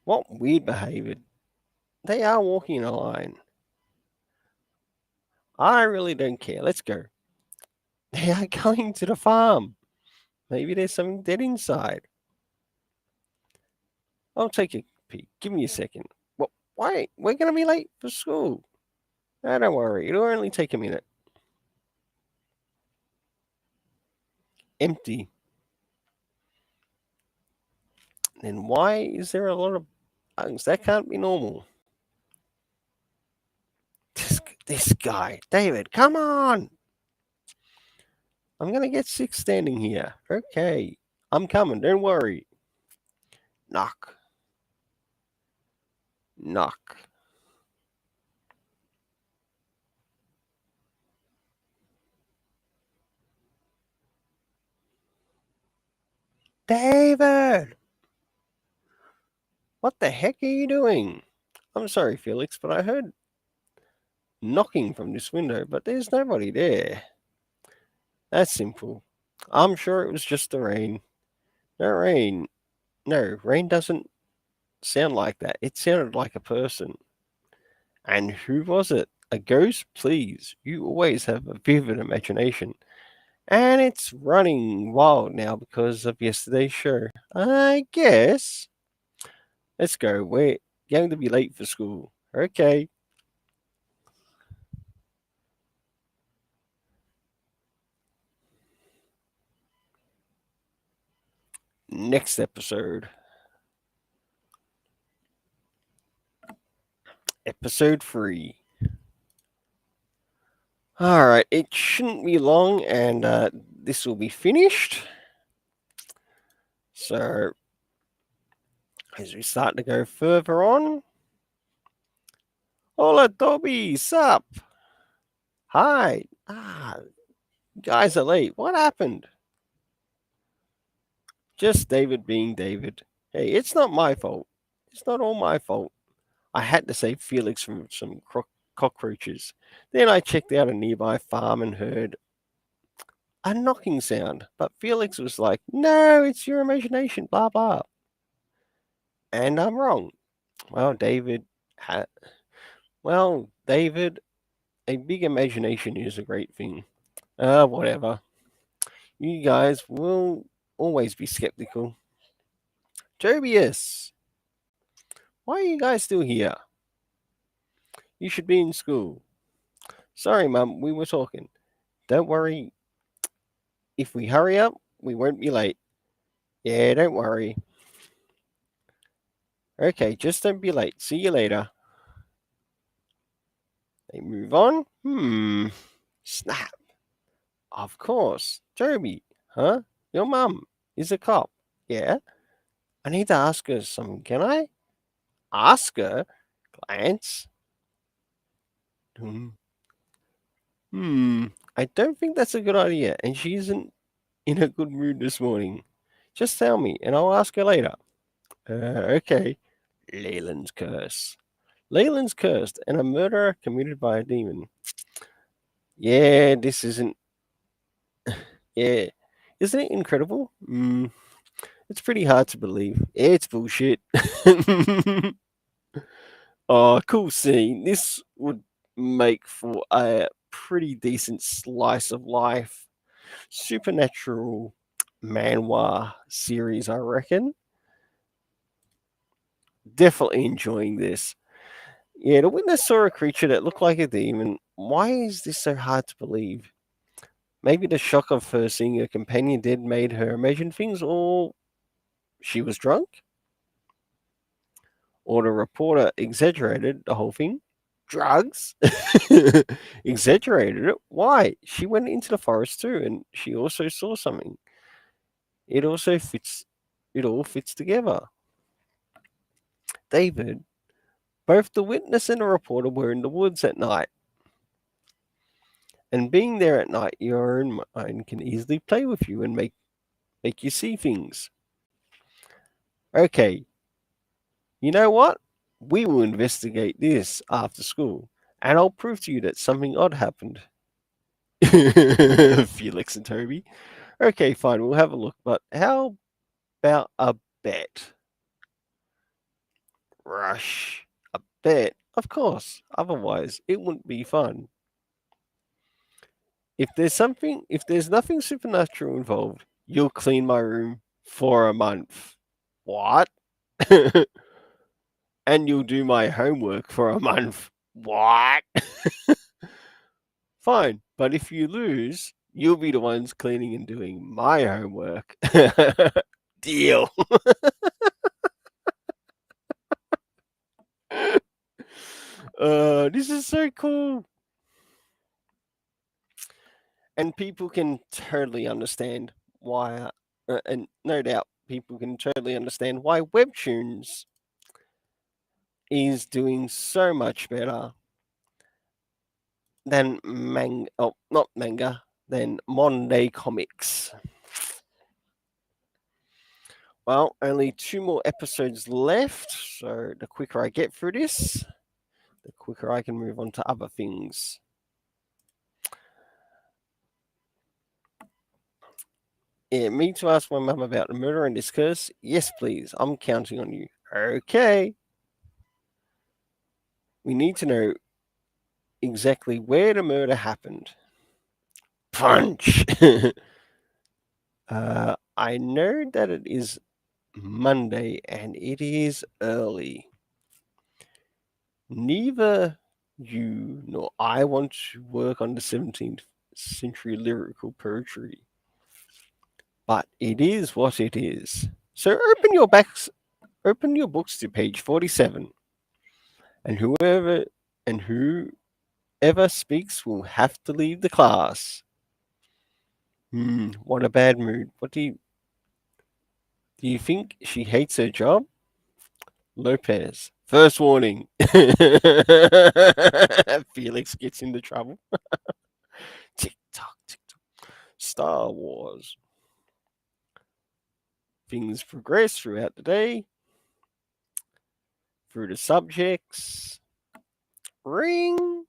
What weird behavior. They are walking in a line. I really don't care. Let's go. They are going to the farm. Maybe there's something dead inside. I'll take a peek. Give me a second. Well, wait, we're going to be late for school. No, don't worry. It'll only take a minute. Empty. Then why is there a lot of bugs? That can't be normal. This guy. David, come on. I'm going to get sick standing here. Okay. I'm coming. Don't worry. Knock. Knock. David! What the heck are you doing? I'm sorry, Felix, but I heard knocking from this window, but there's nobody there. That's simple. I'm sure it was just the rain. No rain. No, rain doesn't sound like that. It sounded like a person. And who was it? A ghost? Please. You always have a vivid imagination. And it's running wild now because of yesterday's show. I guess. Let's go. We're going to be late for school. Okay. Next episode. Episode 3. Alright, it shouldn't be long and this will be finished. So, as we start to go further on. Hola, Dobby, sup? Hi. You guys are late. What happened? Just David being David. Hey, it's not my fault. It's not all my fault. I had to save Felix from some cockroaches. Then I checked out a nearby farm and heard a knocking sound. But Felix was like, no, it's your imagination, blah, blah. And I'm wrong. Well, David, a big imagination is a great thing. Whatever. You guys will always be skeptical. Jobius, why are you guys still here? You should be in school. Sorry, Mum, we were talking. Don't worry. If we hurry up, we won't be late. Yeah, don't worry. Okay, just don't be late. See you later. They move on. Snap. Of course. Toby, huh? Your mum is a cop. Yeah? I need to ask her something, can I? Ask her? Glance. I don't think that's a good idea, and she isn't in a good mood this morning. Just tell me, and I'll ask her later. Okay. Leyland's curse. Leyland's cursed, and a murderer committed by a demon. Yeah, this isn't. Yeah. Isn't it incredible? It's pretty hard to believe. It's bullshit. Oh, cool scene. This would make for a pretty decent slice of life supernatural manhwa series, I reckon. Definitely enjoying this. Yeah, the witness saw a creature that looked like a demon. Why is this so hard to believe? Maybe the shock of her seeing her companion dead made her imagine things, or she was drunk? Or the reporter exaggerated the whole thing? Drugs? Exaggerated it? Why? She went into the forest too, and she also saw something. It also fits, it all fits together. David, both the witness and the reporter were in the woods at night. And being there at night, your own mind can easily play with you and make you see things. Okay, you know what? We will investigate this after school, and I'll prove to you that something odd happened. Felix and Toby. Okay, fine, we'll have a look, but how about a bet? Rush. A bet? Of course, otherwise it wouldn't be fun. If there's nothing supernatural involved, you'll clean my room for a month. What? And you'll do my homework for a month. What? Fine, but if you lose, you'll be the ones cleaning and doing my homework. Deal. This is so cool. And people can totally understand why, and no doubt people can totally understand why Webtoons is doing so much better than not manga, than modern day comics. Well, only 2 more episodes left, so the quicker I get through this, the quicker I can move on to other things. Yeah, me to ask my mum about the murder and this curse? Yes, please. I'm counting on you. Okay. We need to know exactly where the murder happened. punch. I know that it is Monday and it is early. Neither you nor I want to work on the 17th century lyrical poetry, but it is what it is. So open your books to page 47, and whoever speaks will have to leave the class. What a bad mood. What do you think she hates her job? Lopez. First warning. Felix gets into trouble. Tick tock, tick tock. Star Wars. Things progress throughout the day. Through the subjects. Ring.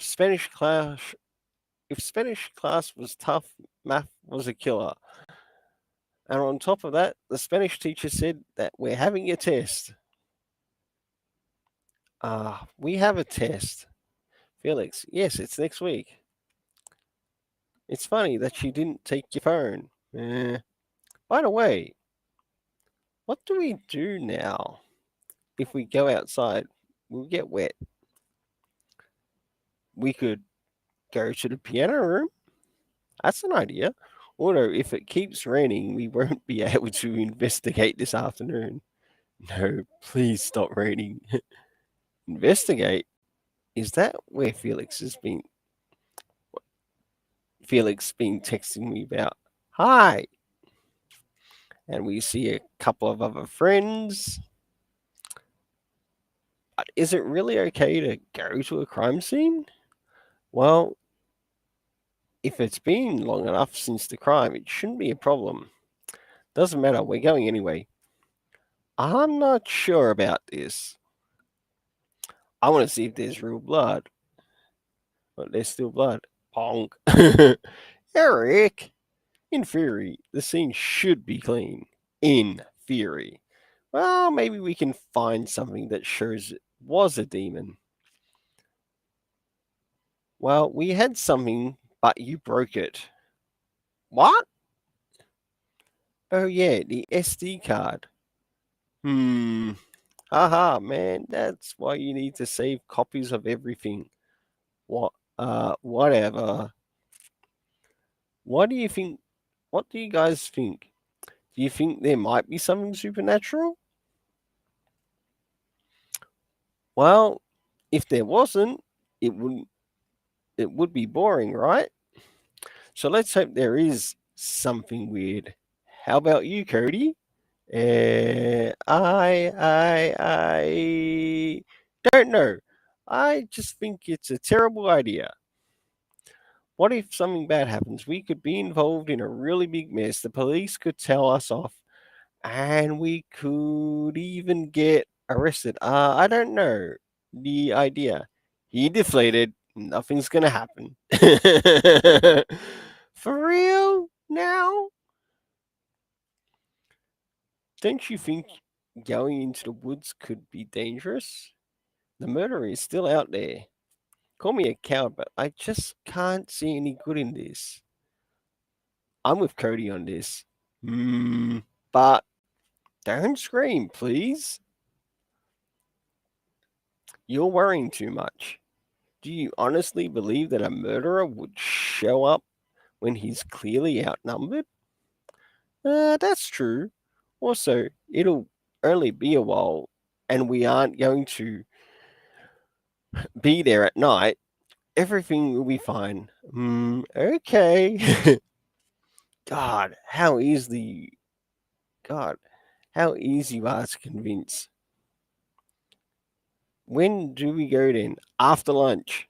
Spanish class. If Spanish class was tough, math was a killer. And on top of that, the Spanish teacher said that we're having a test. We have a test. Felix, yes, it's next week. It's funny that she didn't take your phone. By the way, what do we do now? If we go outside, we'll get wet. We could go to the piano room. That's an idea. Although, if it keeps raining, we won't be able to investigate this afternoon. No, please stop raining. Investigate? Is that where Felix been texting me about? Hi. And we see a couple of other friends. But is it really okay to go to a crime scene? Well, if it's been long enough since the crime, it shouldn't be a problem. Doesn't matter, we're going anyway. I'm not sure about this. I want to see if there's real blood. But there's still blood. Ponk. Eric! In theory, the scene should be clean. In theory. Well, maybe we can find something that shows it was a demon. Well, we had something, but you broke it. What? Oh, yeah, the SD card. Haha, man, that's why you need to save copies of everything. Whatever. What do you think? What do you guys think? Do you think there might be something supernatural? Well, if there wasn't, it would be boring, right? So let's hope there is something weird. How about you, Cody? I don't know. I just think it's a terrible idea. What if something bad happens? We could be involved in a really big mess. The police could tell us off, and we could even get arrested. I don't know the idea. He deflated. Nothing's gonna happen. For real now? Don't you think going into the woods could be dangerous? The murderer is still out there. Call me a coward, but I just can't see any good in this. I'm with Cody on this. But don't scream, please. You're worrying too much. Do you honestly believe that a murderer would show up when he's clearly outnumbered? That's true. Also, it'll only be a while, and we aren't going to be there at night. Everything will be fine. Okay. God, how easy you are to convince. When do we go then? After lunch?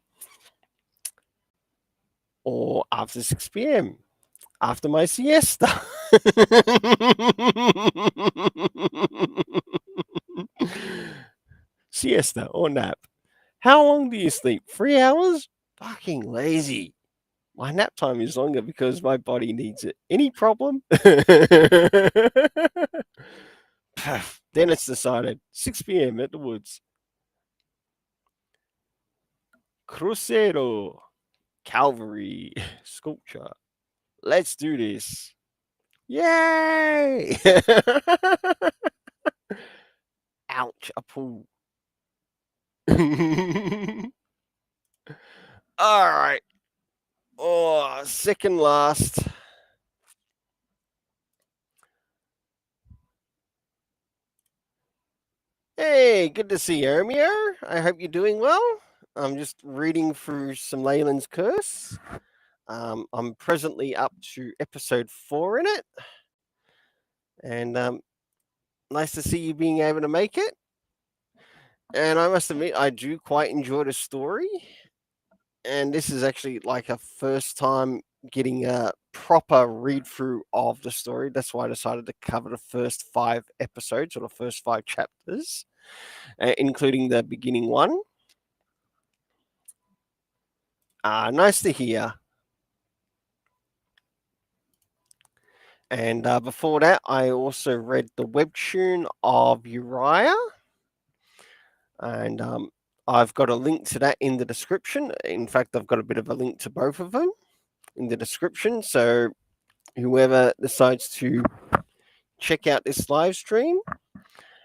Or after 6 p.m.? After my siesta? Siesta or nap? How long do you sleep? 3 hours? Fucking lazy. My nap time is longer because my body needs it. Any problem? Then it's decided. 6 p.m. at the woods. Crucero. Calvary sculpture. Let's do this. Yay! Ouch, a pool. All right. Oh, second last. Hey, good to see you, Romeo. I hope you're doing well. I'm just reading through some Leyland's Curse. I'm presently up to episode 4 in it, and nice to see you being able to make it. And I must admit, I do quite enjoy the story. And this is actually like a first time getting a proper read through of the story. That's why I decided to cover the first 5 episodes or the first 5 chapters, including the beginning one. Nice to hear. And before that, I also read the webtoon of Uriah. And I've got a link to that in the description. In fact, I've got a bit of a link to both of them in the description. So whoever decides to check out this live stream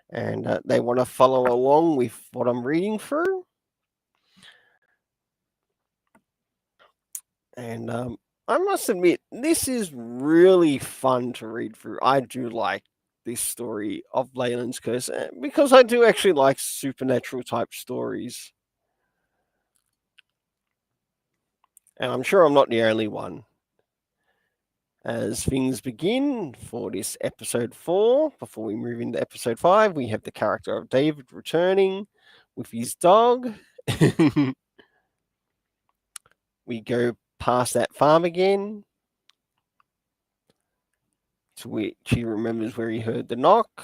and they want to follow along with what I'm reading through. And I must admit, this is really fun to read through. I do like this story of Leyland's Curse because I do actually like supernatural type stories. And I'm sure I'm not the only one. As things begin for this episode 4, before we move into episode 5, we have the character of David returning with his dog. We go past that farm again, to which he remembers where he heard the knock.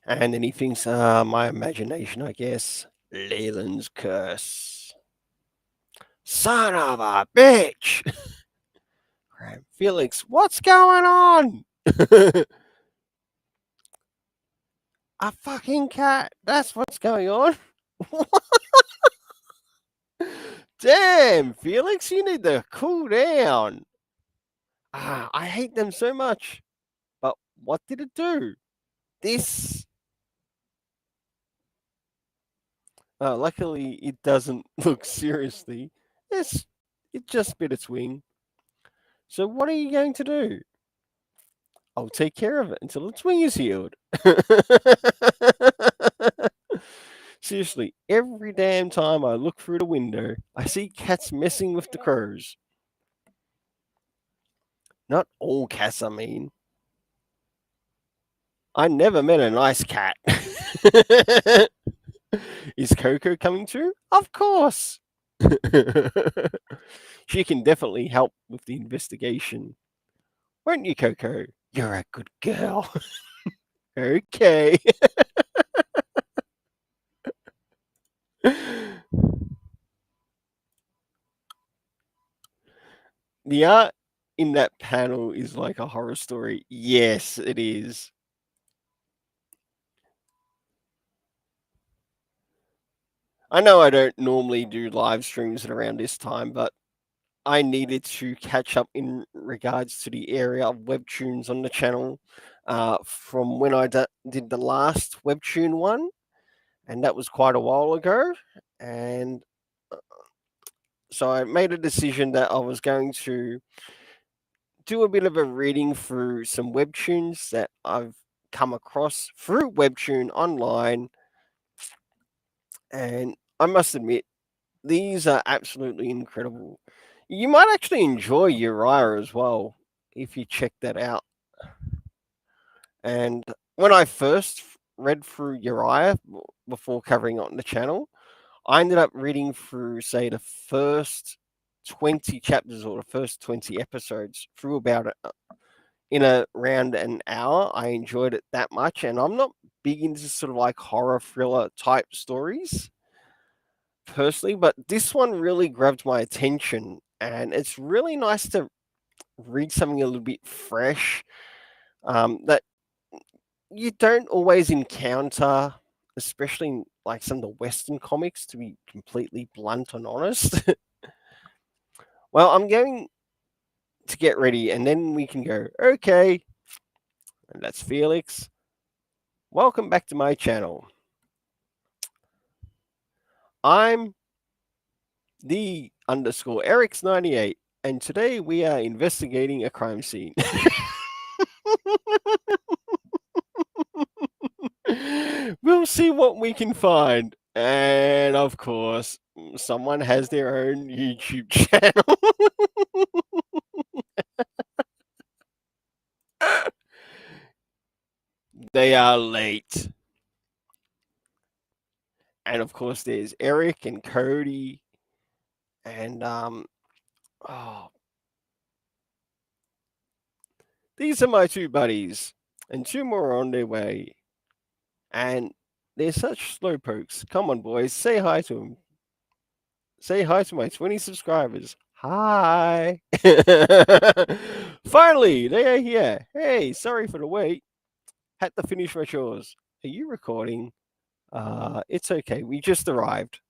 And then he thinks, my imagination, I guess. Leyland's curse. Son of a bitch! Felix, what's going on? A fucking cat. That's what's going on. Damn, Felix, you need to cool down. I hate them so much. But what did it do? This. Luckily, it doesn't look seriously. It just bit its wing. So what are you going to do? I'll take care of it until its wing is healed. Seriously, every damn time I look through the window, I see cats messing with the crows. Not all cats, I mean. I never met a nice cat. Is Coco coming too? Of course. She can definitely help with the investigation. Won't you, Coco? You're a good girl. Okay. The art in that panel is like a horror story. Yes, it is. I know I don't normally do live streams at around this time, but I needed to catch up in regards to the area of webtoons on the channel from when I did the last webtoon one, and that was quite a while ago. And so I made a decision that I was going to do a bit of a reading through some webtoons that I've come across through Webtoon online. And I must admit, these are absolutely incredible. You might actually enjoy Uriah as well if you check that out. And when I first read through Uriah before covering it on the channel, I ended up reading through, say, the first 20 chapters or the first 20 episodes through about in around an hour. I enjoyed it that much, and I'm not big into sort of like horror thriller type stories personally, but this one really grabbed my attention, and it's really nice to read something a little bit fresh that you don't always encounter especially in, like some of the Western comics, to be completely blunt and honest. Well, I'm going to get ready and then we can go, okay, and that's Felix. Welcome back to my channel. I'm the underscore Eric's98, and today we are investigating a crime scene. We'll see what we can find. And of course, someone has their own YouTube channel. They are late. And of course, there's Eric and Cody. And, oh, these are my two buddies. And two more are on their way. And they're such slow pokes. Come on, boys, say hi to them. Say hi to my 20 subscribers. Hi. Finally, they are here. Hey, sorry for the wait. Had to finish my chores. Are you recording? It's okay. We just arrived.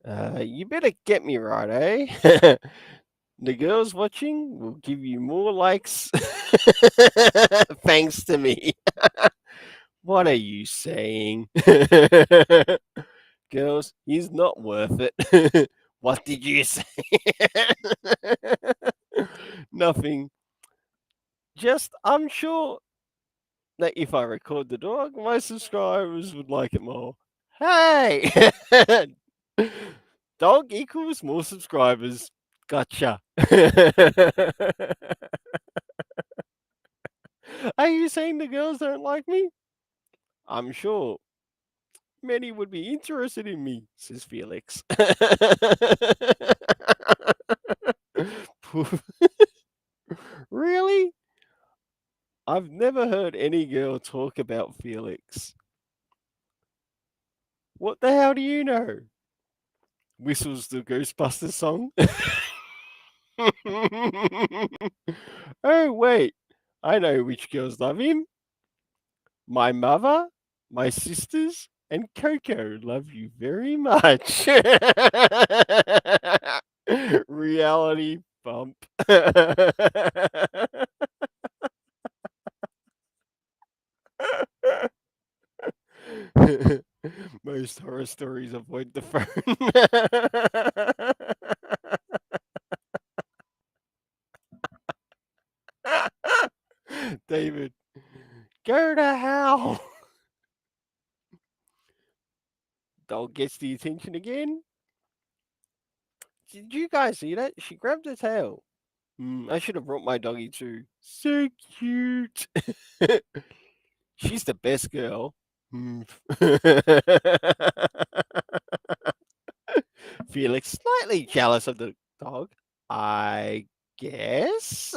You better get me right, eh? The girls watching will give you more likes thanks to me. What are you saying? Girls, he's not worth it. What did you say? Nothing. Just, I'm sure that if I record the dog, my subscribers would like it more. Hey! Dog equals more subscribers. Gotcha. Are you saying the girls don't like me? I'm sure many would be interested in me, says Felix. Really? I've never heard any girl talk about Felix. What the hell do you know? Whistles the Ghostbusters song. Oh, wait. I know which girls love him. My mother, my sisters, and Coco love you very much. Reality bump. Most horror stories avoid the phone. David, go to hell. Dog gets the attention again. Did you guys see that? She grabbed her tail. I should have brought my doggy too. So cute. She's the best girl. Felix, slightly jealous of the dog, I guess.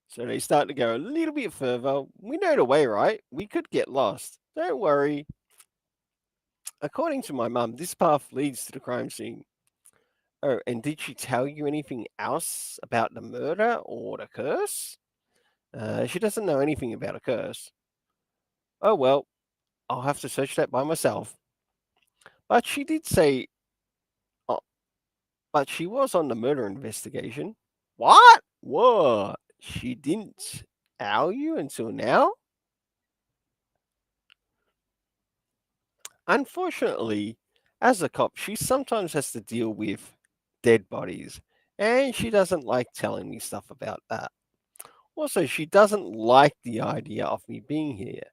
So they start to go a little bit further. We know the way, right? We could get lost. Don't worry. According to my mum, this path leads to the crime scene. Oh, and did she tell you anything else about the murder or the curse? She doesn't know anything about a curse. Oh, well, I'll have to search that by myself. But she did say, oh, but she was on the murder investigation. What? What? She didn't tell you until now? Unfortunately, as a cop, she sometimes has to deal with dead bodies, and she doesn't like telling me stuff about that. Also, she doesn't like the idea of me being here.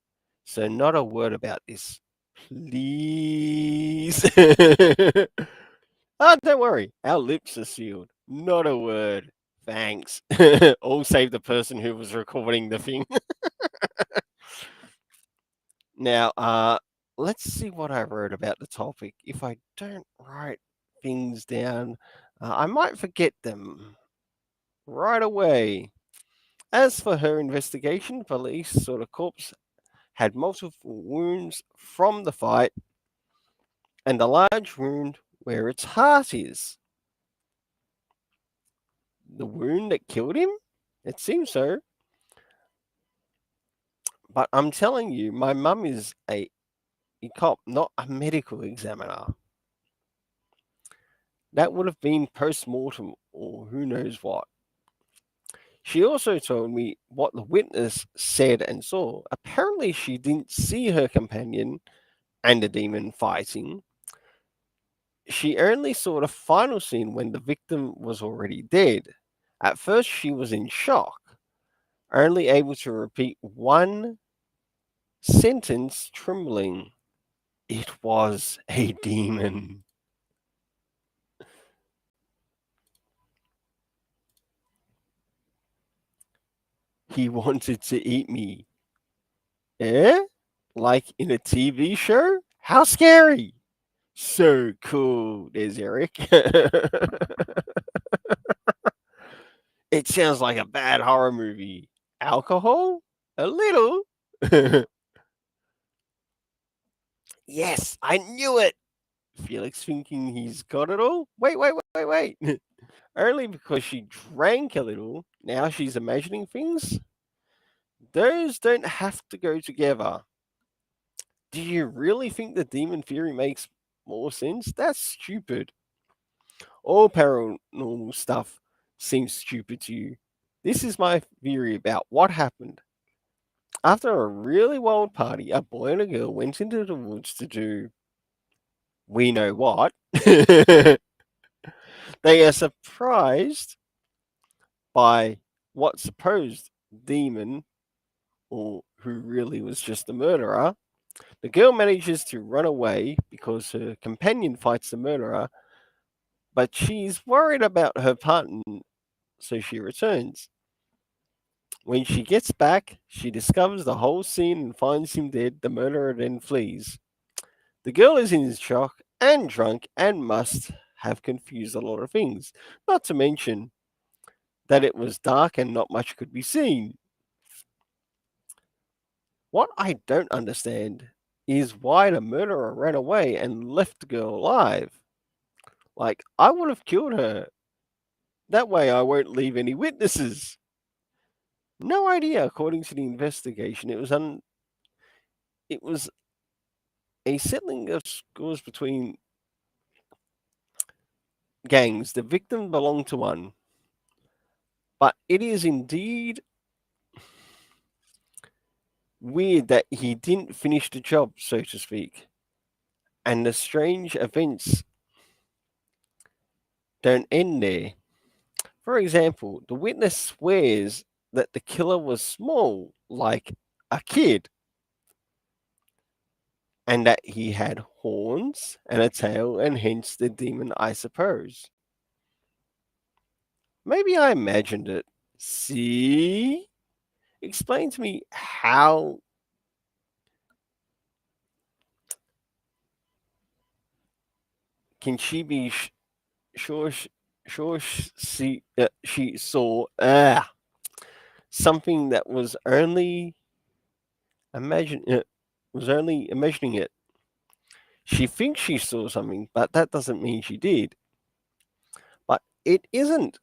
So, not a word about this. Please. Don't worry. Our lips are sealed. Not a word. Thanks. All save the person who was recording the thing. Now, let's see what I wrote about the topic. If I don't write things down, I might forget them right away. As for her investigation, police saw the corpse had multiple wounds from the fight and a large wound where its heart is. The wound that killed him? It seems so. But I'm telling you, my mum is a cop, not a medical examiner. That would have been post mortem or who knows what. She also told me what the witness said and saw. Apparently, she didn't see her companion and the demon fighting. She only saw the final scene when the victim was already dead. At first, she was in shock, only able to repeat one sentence, trembling. It was a demon. He wanted to eat me. Eh? Like in a TV show? How scary! So cool. There's Eric. It sounds like a bad horror movie. Alcohol? A little. Yes, I knew it. Felix thinking he's got it all. Wait. Only because she drank a little, now she's imagining things? Those don't have to go together. Do you really think the demon theory makes more sense? That's stupid. All paranormal stuff seems stupid to you. This is my theory about what happened. After a really wild party, a boy and a girl went into the woods to do we know what. They are surprised by what supposed demon, or who really was just a murderer. The girl manages to run away because her companion fights the murderer, but she's worried about her partner, so she returns. When she gets back, she discovers the whole scene and finds him dead. The murderer then flees. The girl is in shock and drunk and must have confused a lot of things, not to mention that it was dark and not much could be seen. What I don't understand is why the murderer ran away and left the girl alive. Like, I would have killed her. That way I won't leave any witnesses. No idea, according to the investigation. It was a settling of scores between gangs. The victim belonged to one. But it is indeed weird that he didn't finish the job, so to speak. And the strange events don't end there. For example, the witness swears that the killer was small, like a kid, and that he had horns and a tail, and hence the demon, I suppose. Maybe I imagined it. See? Explain to me how can she be sure sure she saw something that was only imagining it. She thinks she saw something, but that doesn't mean she did. But it isn't.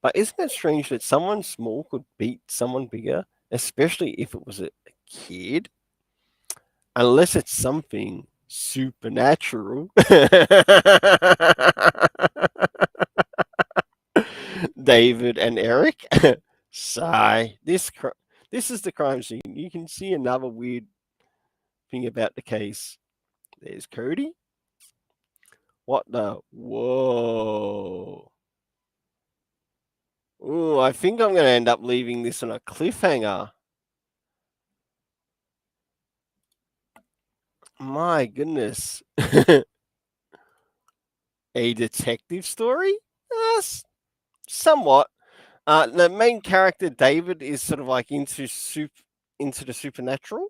But isn't it strange that someone small could beat someone bigger, especially if it was a kid? Unless it's something supernatural. David and Eric. Sigh. This is the crime scene. You can see another weird thing about the case. There's Cody. What the? Whoa. Ooh, I think I'm going to end up leaving this on a cliffhanger. My goodness. A detective story? Somewhat. The main character, David, is sort of like into the supernatural.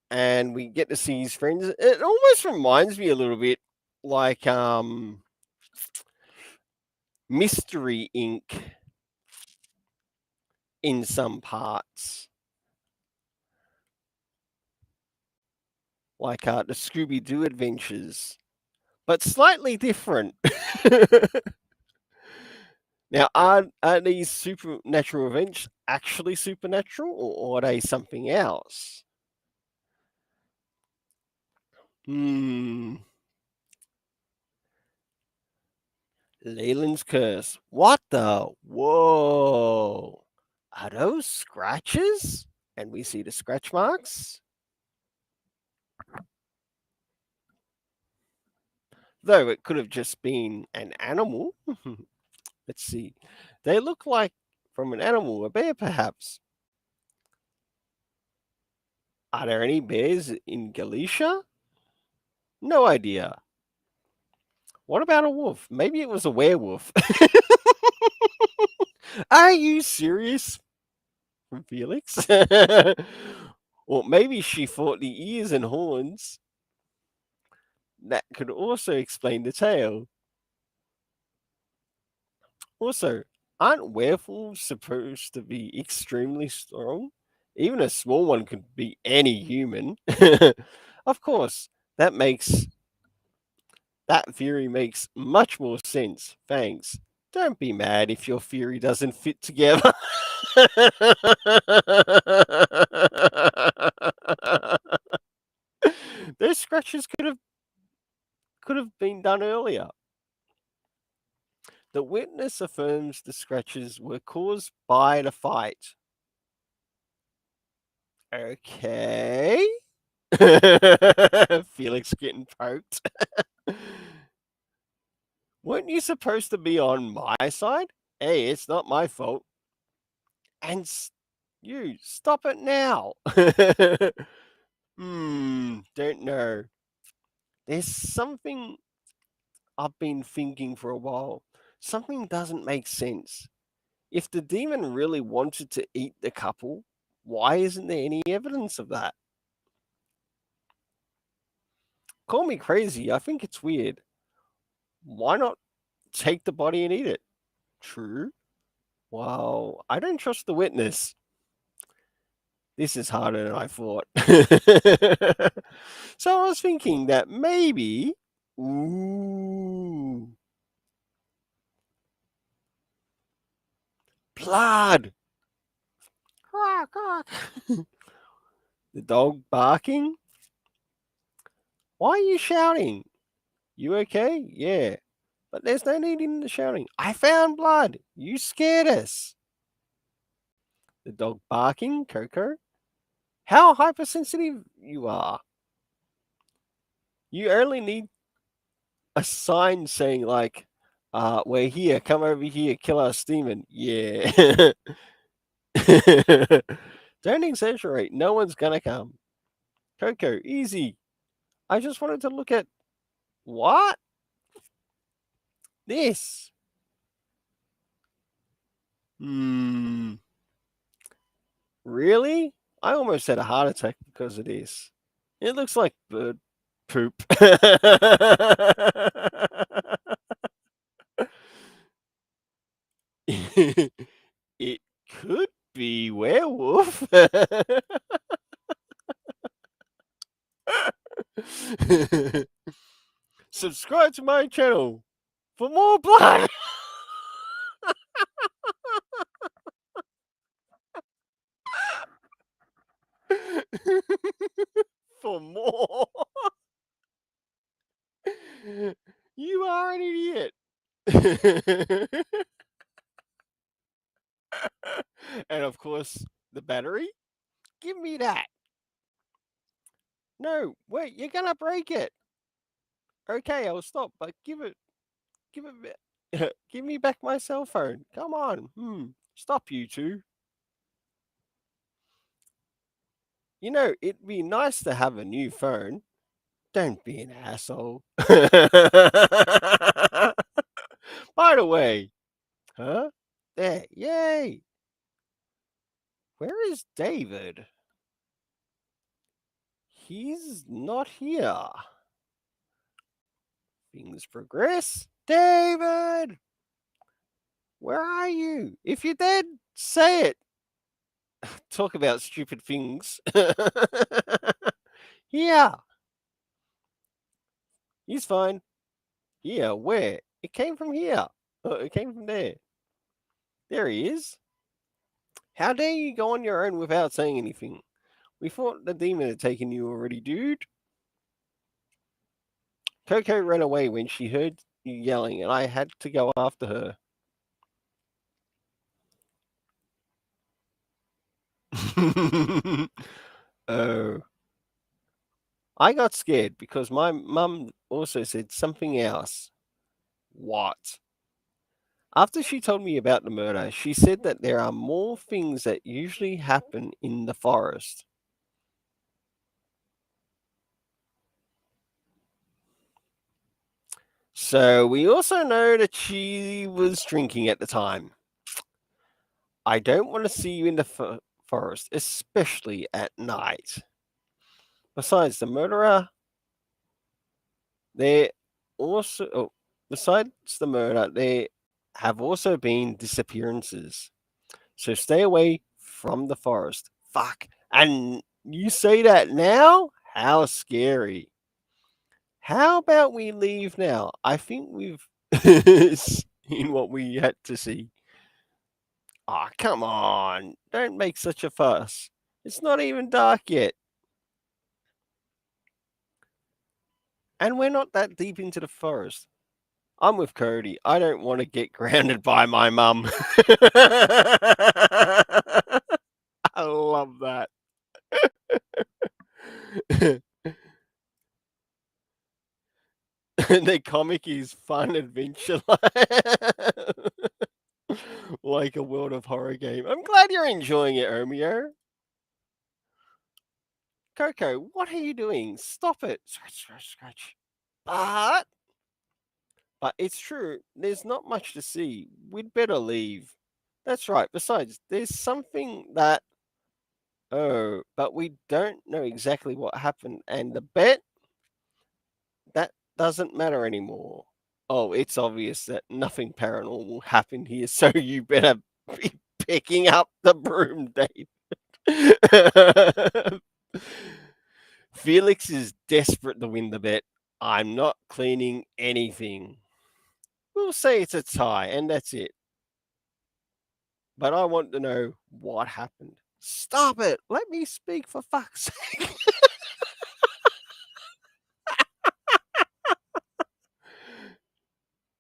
And we get to see his friends. It almost reminds me a little bit like Mystery Inc. in some parts. Like the Scooby Doo adventures, but slightly different. Now, are these supernatural events actually supernatural or are they something else? Hmm. Leyland's curse. What the? Whoa. Are those scratches? And we see the scratch marks. Though it could have just been an animal. Let's see. They look like from an animal, a bear perhaps. Are there any bears in Galicia? No idea. What about a wolf? Maybe it was a werewolf. Are you serious? From Felix? Or maybe she thought the ears and horns. That could also explain the tail. Also, aren't werewolves supposed to be extremely strong? Even a small one could be any human. Of course, that theory makes much more sense. Thanks. Don't be mad if your theory doesn't fit together. Those scratches could have been done earlier. The witness affirms the scratches were caused by the fight. Okay. Felix getting poked. Weren't you supposed to be on my side? Hey, it's not my fault. And you, stop it now. Don't know. There's something I've been thinking for a while. Something doesn't make sense. If the demon really wanted to eat the couple, why isn't there any evidence of that? Call me crazy. I think it's weird. Why not take the body and eat it? True. Well, I don't trust the witness. This is harder than I thought. So I was thinking that maybe. Ooh. Blood! The dog barking? Why are you shouting? You okay? Yeah. But there's no need in the shouting. I found blood. You scared us. The dog barking, Coco. How hypersensitive you are. You only need a sign saying, like, we're here, come over here, kill our demon. Yeah. Don't exaggerate. No one's gonna come. Coco, easy. I just wanted to look at what? This. Hmm. Really? I almost had a heart attack because of this. It looks like bird poop. It could be werewolf. Subscribe to my channel for more blood. For more. You are an idiot. And of course, the battery. Give me that. No, wait, you're gonna break it. Okay, I'll stop, but give it, give me back my cell phone. Come on. Stop, you two. It'd be nice to have a new phone. Don't be an asshole. By the way, huh? There, yay. Where is David? He's not here. Things progress. David! Where are you? If you're dead, say it. Talk about stupid things. Yeah, he's fine. Yeah, where? It came from here. It came from there. There he is. How dare you go on your own without saying anything? We thought the demon had taken you already, dude. Coco ran away when she heard you yelling, and I had to go after her. Oh. I got scared because my mum also said something else. What? After she told me about the murder, she said that there are more things that usually happen in the forest. So we also know that she was drinking at the time. I don't want to see you in the forest, especially at night. Besides the murderer, there also, besides the murder, there have also been disappearances. So stay away from the forest. Fuck. And you say that now? How scary. How about we leave now? I think we've seen what we had to see. Ah, come on. Don't make such a fuss. It's not even dark yet. And we're not that deep into the forest. I'm with Cody. I don't want to get grounded by my mum. I love that. The comic is fun adventure like a world of horror game. I'm glad you're enjoying it, Romeo. Coco, what are you doing? Stop it. Scratch, scratch, scratch. But, but it's true. There's not much to see. We'd better leave. That's right. Besides, there's something that. Oh, but we don't know exactly what happened. And the bet, that doesn't matter anymore. Oh, it's obvious that nothing paranormal happened here, so you better be picking up the broom, Dave. Felix is desperate to win the bet. I'm not cleaning anything. We'll say it's a tie, and that's it. But I want to know what happened. Stop it! Let me speak for fuck's sake.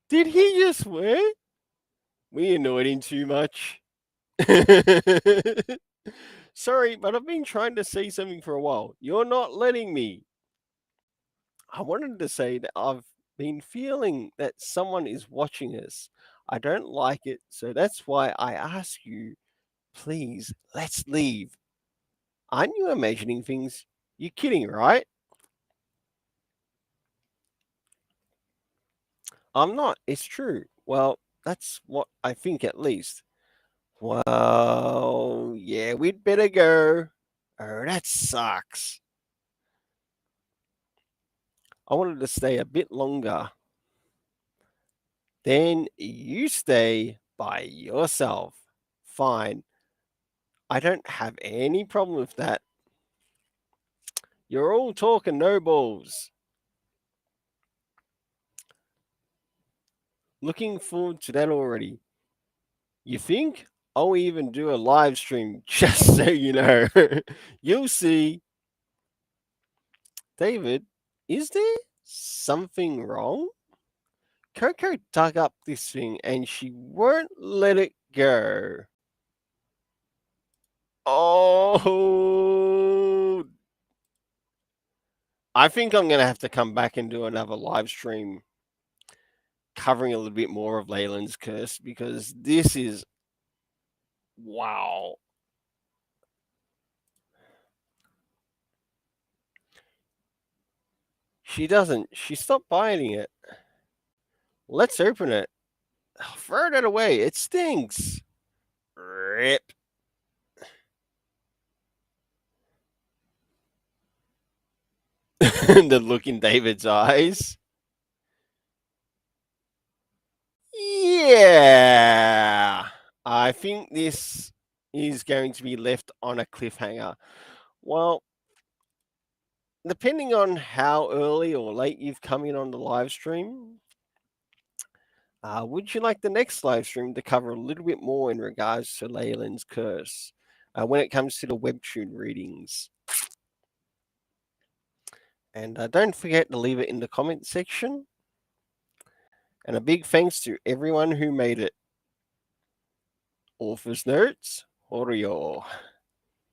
Did he just swear? We annoyed him too much. Sorry, but I've been trying to say something for a while. You're not letting me. I wanted to say that I've been feeling that someone is watching us. I don't like it, so that's why I ask you, please, let's leave. Aren't you imagining things? You're kidding, right? I'm not. It's true. Well, that's what I think at least. Well, yeah, we'd better go. Oh, that sucks. I wanted to stay a bit longer. Then you stay by yourself. Fine. I don't have any problem with that. You're all talk and no balls. Looking forward to that already. You think? I'll even do a live stream just so you know. You'll see. David, is there something wrong? Coco dug up this thing and she won't let it go. Oh, I think I'm going to have to come back and do another live stream covering a little bit more of Leyland's curse because this is wow. She doesn't. She stopped biting it. Let's open it. Throw it away. It stinks. Rip. The look in David's eyes. Yeah. I think this is going to be left on a cliffhanger. Well, depending on how early or late you've come in on the live stream, Would you like the next live stream to cover a little bit more in regards to Leyland's curse when it comes to the Webtoon readings? And don't forget to leave it in the comment section. And a big thanks to everyone who made it. Author's Notes, Oreo.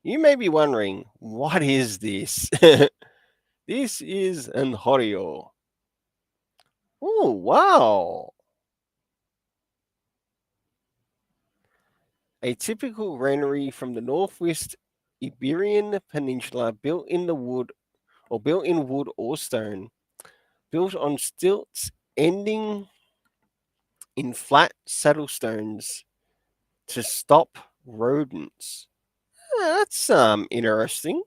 You may be wondering, what is this? This is an Oreo. Oh, wow. A typical granary from the northwest Iberian Peninsula built in wood or stone, built on stilts ending in flat saddlestones to stop rodents. That's interesting.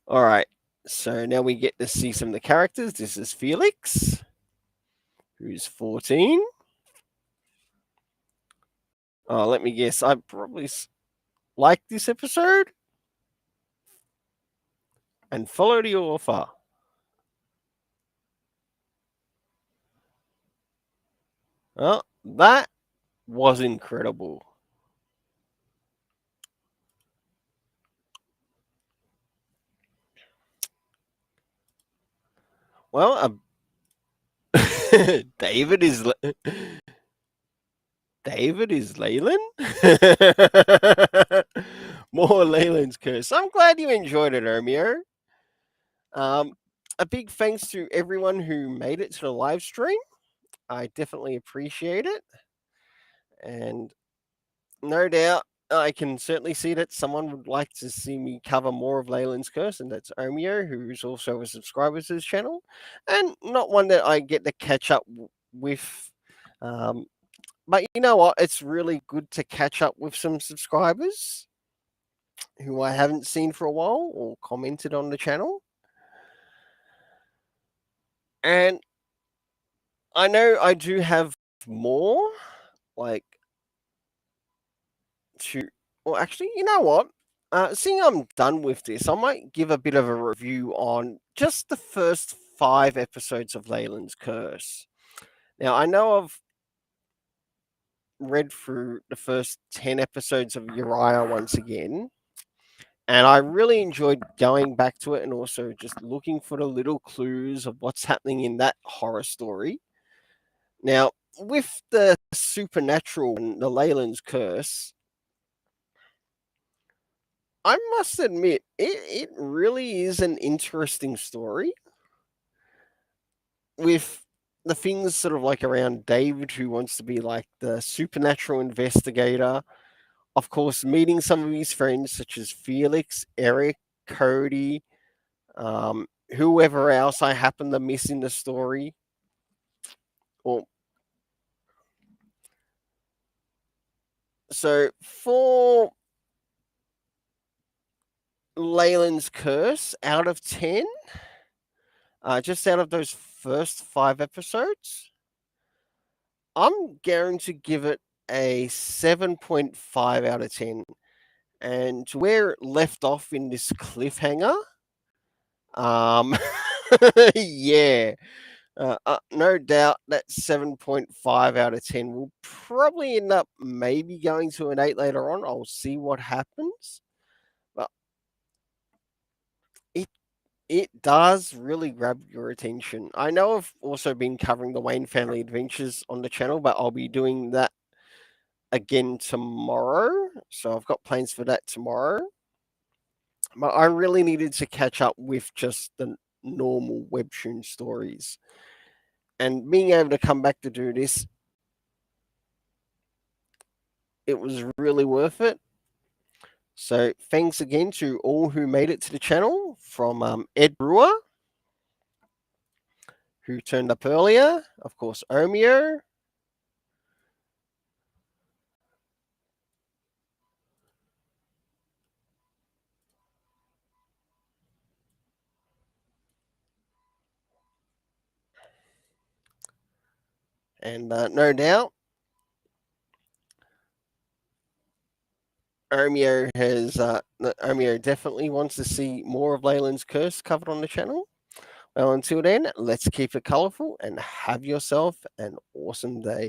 All right, so now we get to see some of the characters. This is Felix, who's 14. Let me guess. I probably like this episode and follow the author. Oh, that was incredible. Well, David is Leyland. More Leyland's curse. I'm glad you enjoyed it, Romeo. A big thanks to everyone who made it to the live stream. I definitely appreciate it, and no doubt I can certainly see that someone would like to see me cover more of Leyland's curse, and that's Omeo, who's also a subscriber to this channel, and not one that I get to catch up with. But you know what? It's really good to catch up with some subscribers who I haven't seen for a while or commented on the channel. And I know I do have more, like, to. Well, actually, you know what? Seeing I'm done with this, I might give a bit of a review on just the first 5 episodes of Leyland's Curse. Now, I know I've read through the first 10 episodes of Uriah once again, and I really enjoyed going back to it and also just looking for the little clues of what's happening in that horror story. Now, with the supernatural and the Leyland's Curse, I must admit, it really is an interesting story with the things sort of like around David, who wants to be like the supernatural investigator. Of course, meeting some of his friends, such as Felix, Eric, Cody, whoever else I happen to miss in the story. Well, so for Leyland's Curse, out of 10, just out of those first 5 episodes, I'm going to give it a 7.5 out of 10. And to where it left off in this cliffhanger, um, yeah, no doubt that 7.5 out of 10 will probably end up maybe going to an 8 later on. I'll see what happens. But it does really grab your attention. I know I've also been covering the Wayne family adventures on the channel, but I'll be doing that again tomorrow. So I've got plans for that tomorrow. But I really needed to catch up with just the normal Webtoon stories. And being able to come back to do this, it was really worth it. So thanks again to all who made it to the channel, from Ed Brewer, who turned up earlier, of course, Omeo, and no doubt Omeo definitely wants to see more of Leyland's Curse covered on the channel. Well, until then, let's keep it colorful and have yourself an awesome day.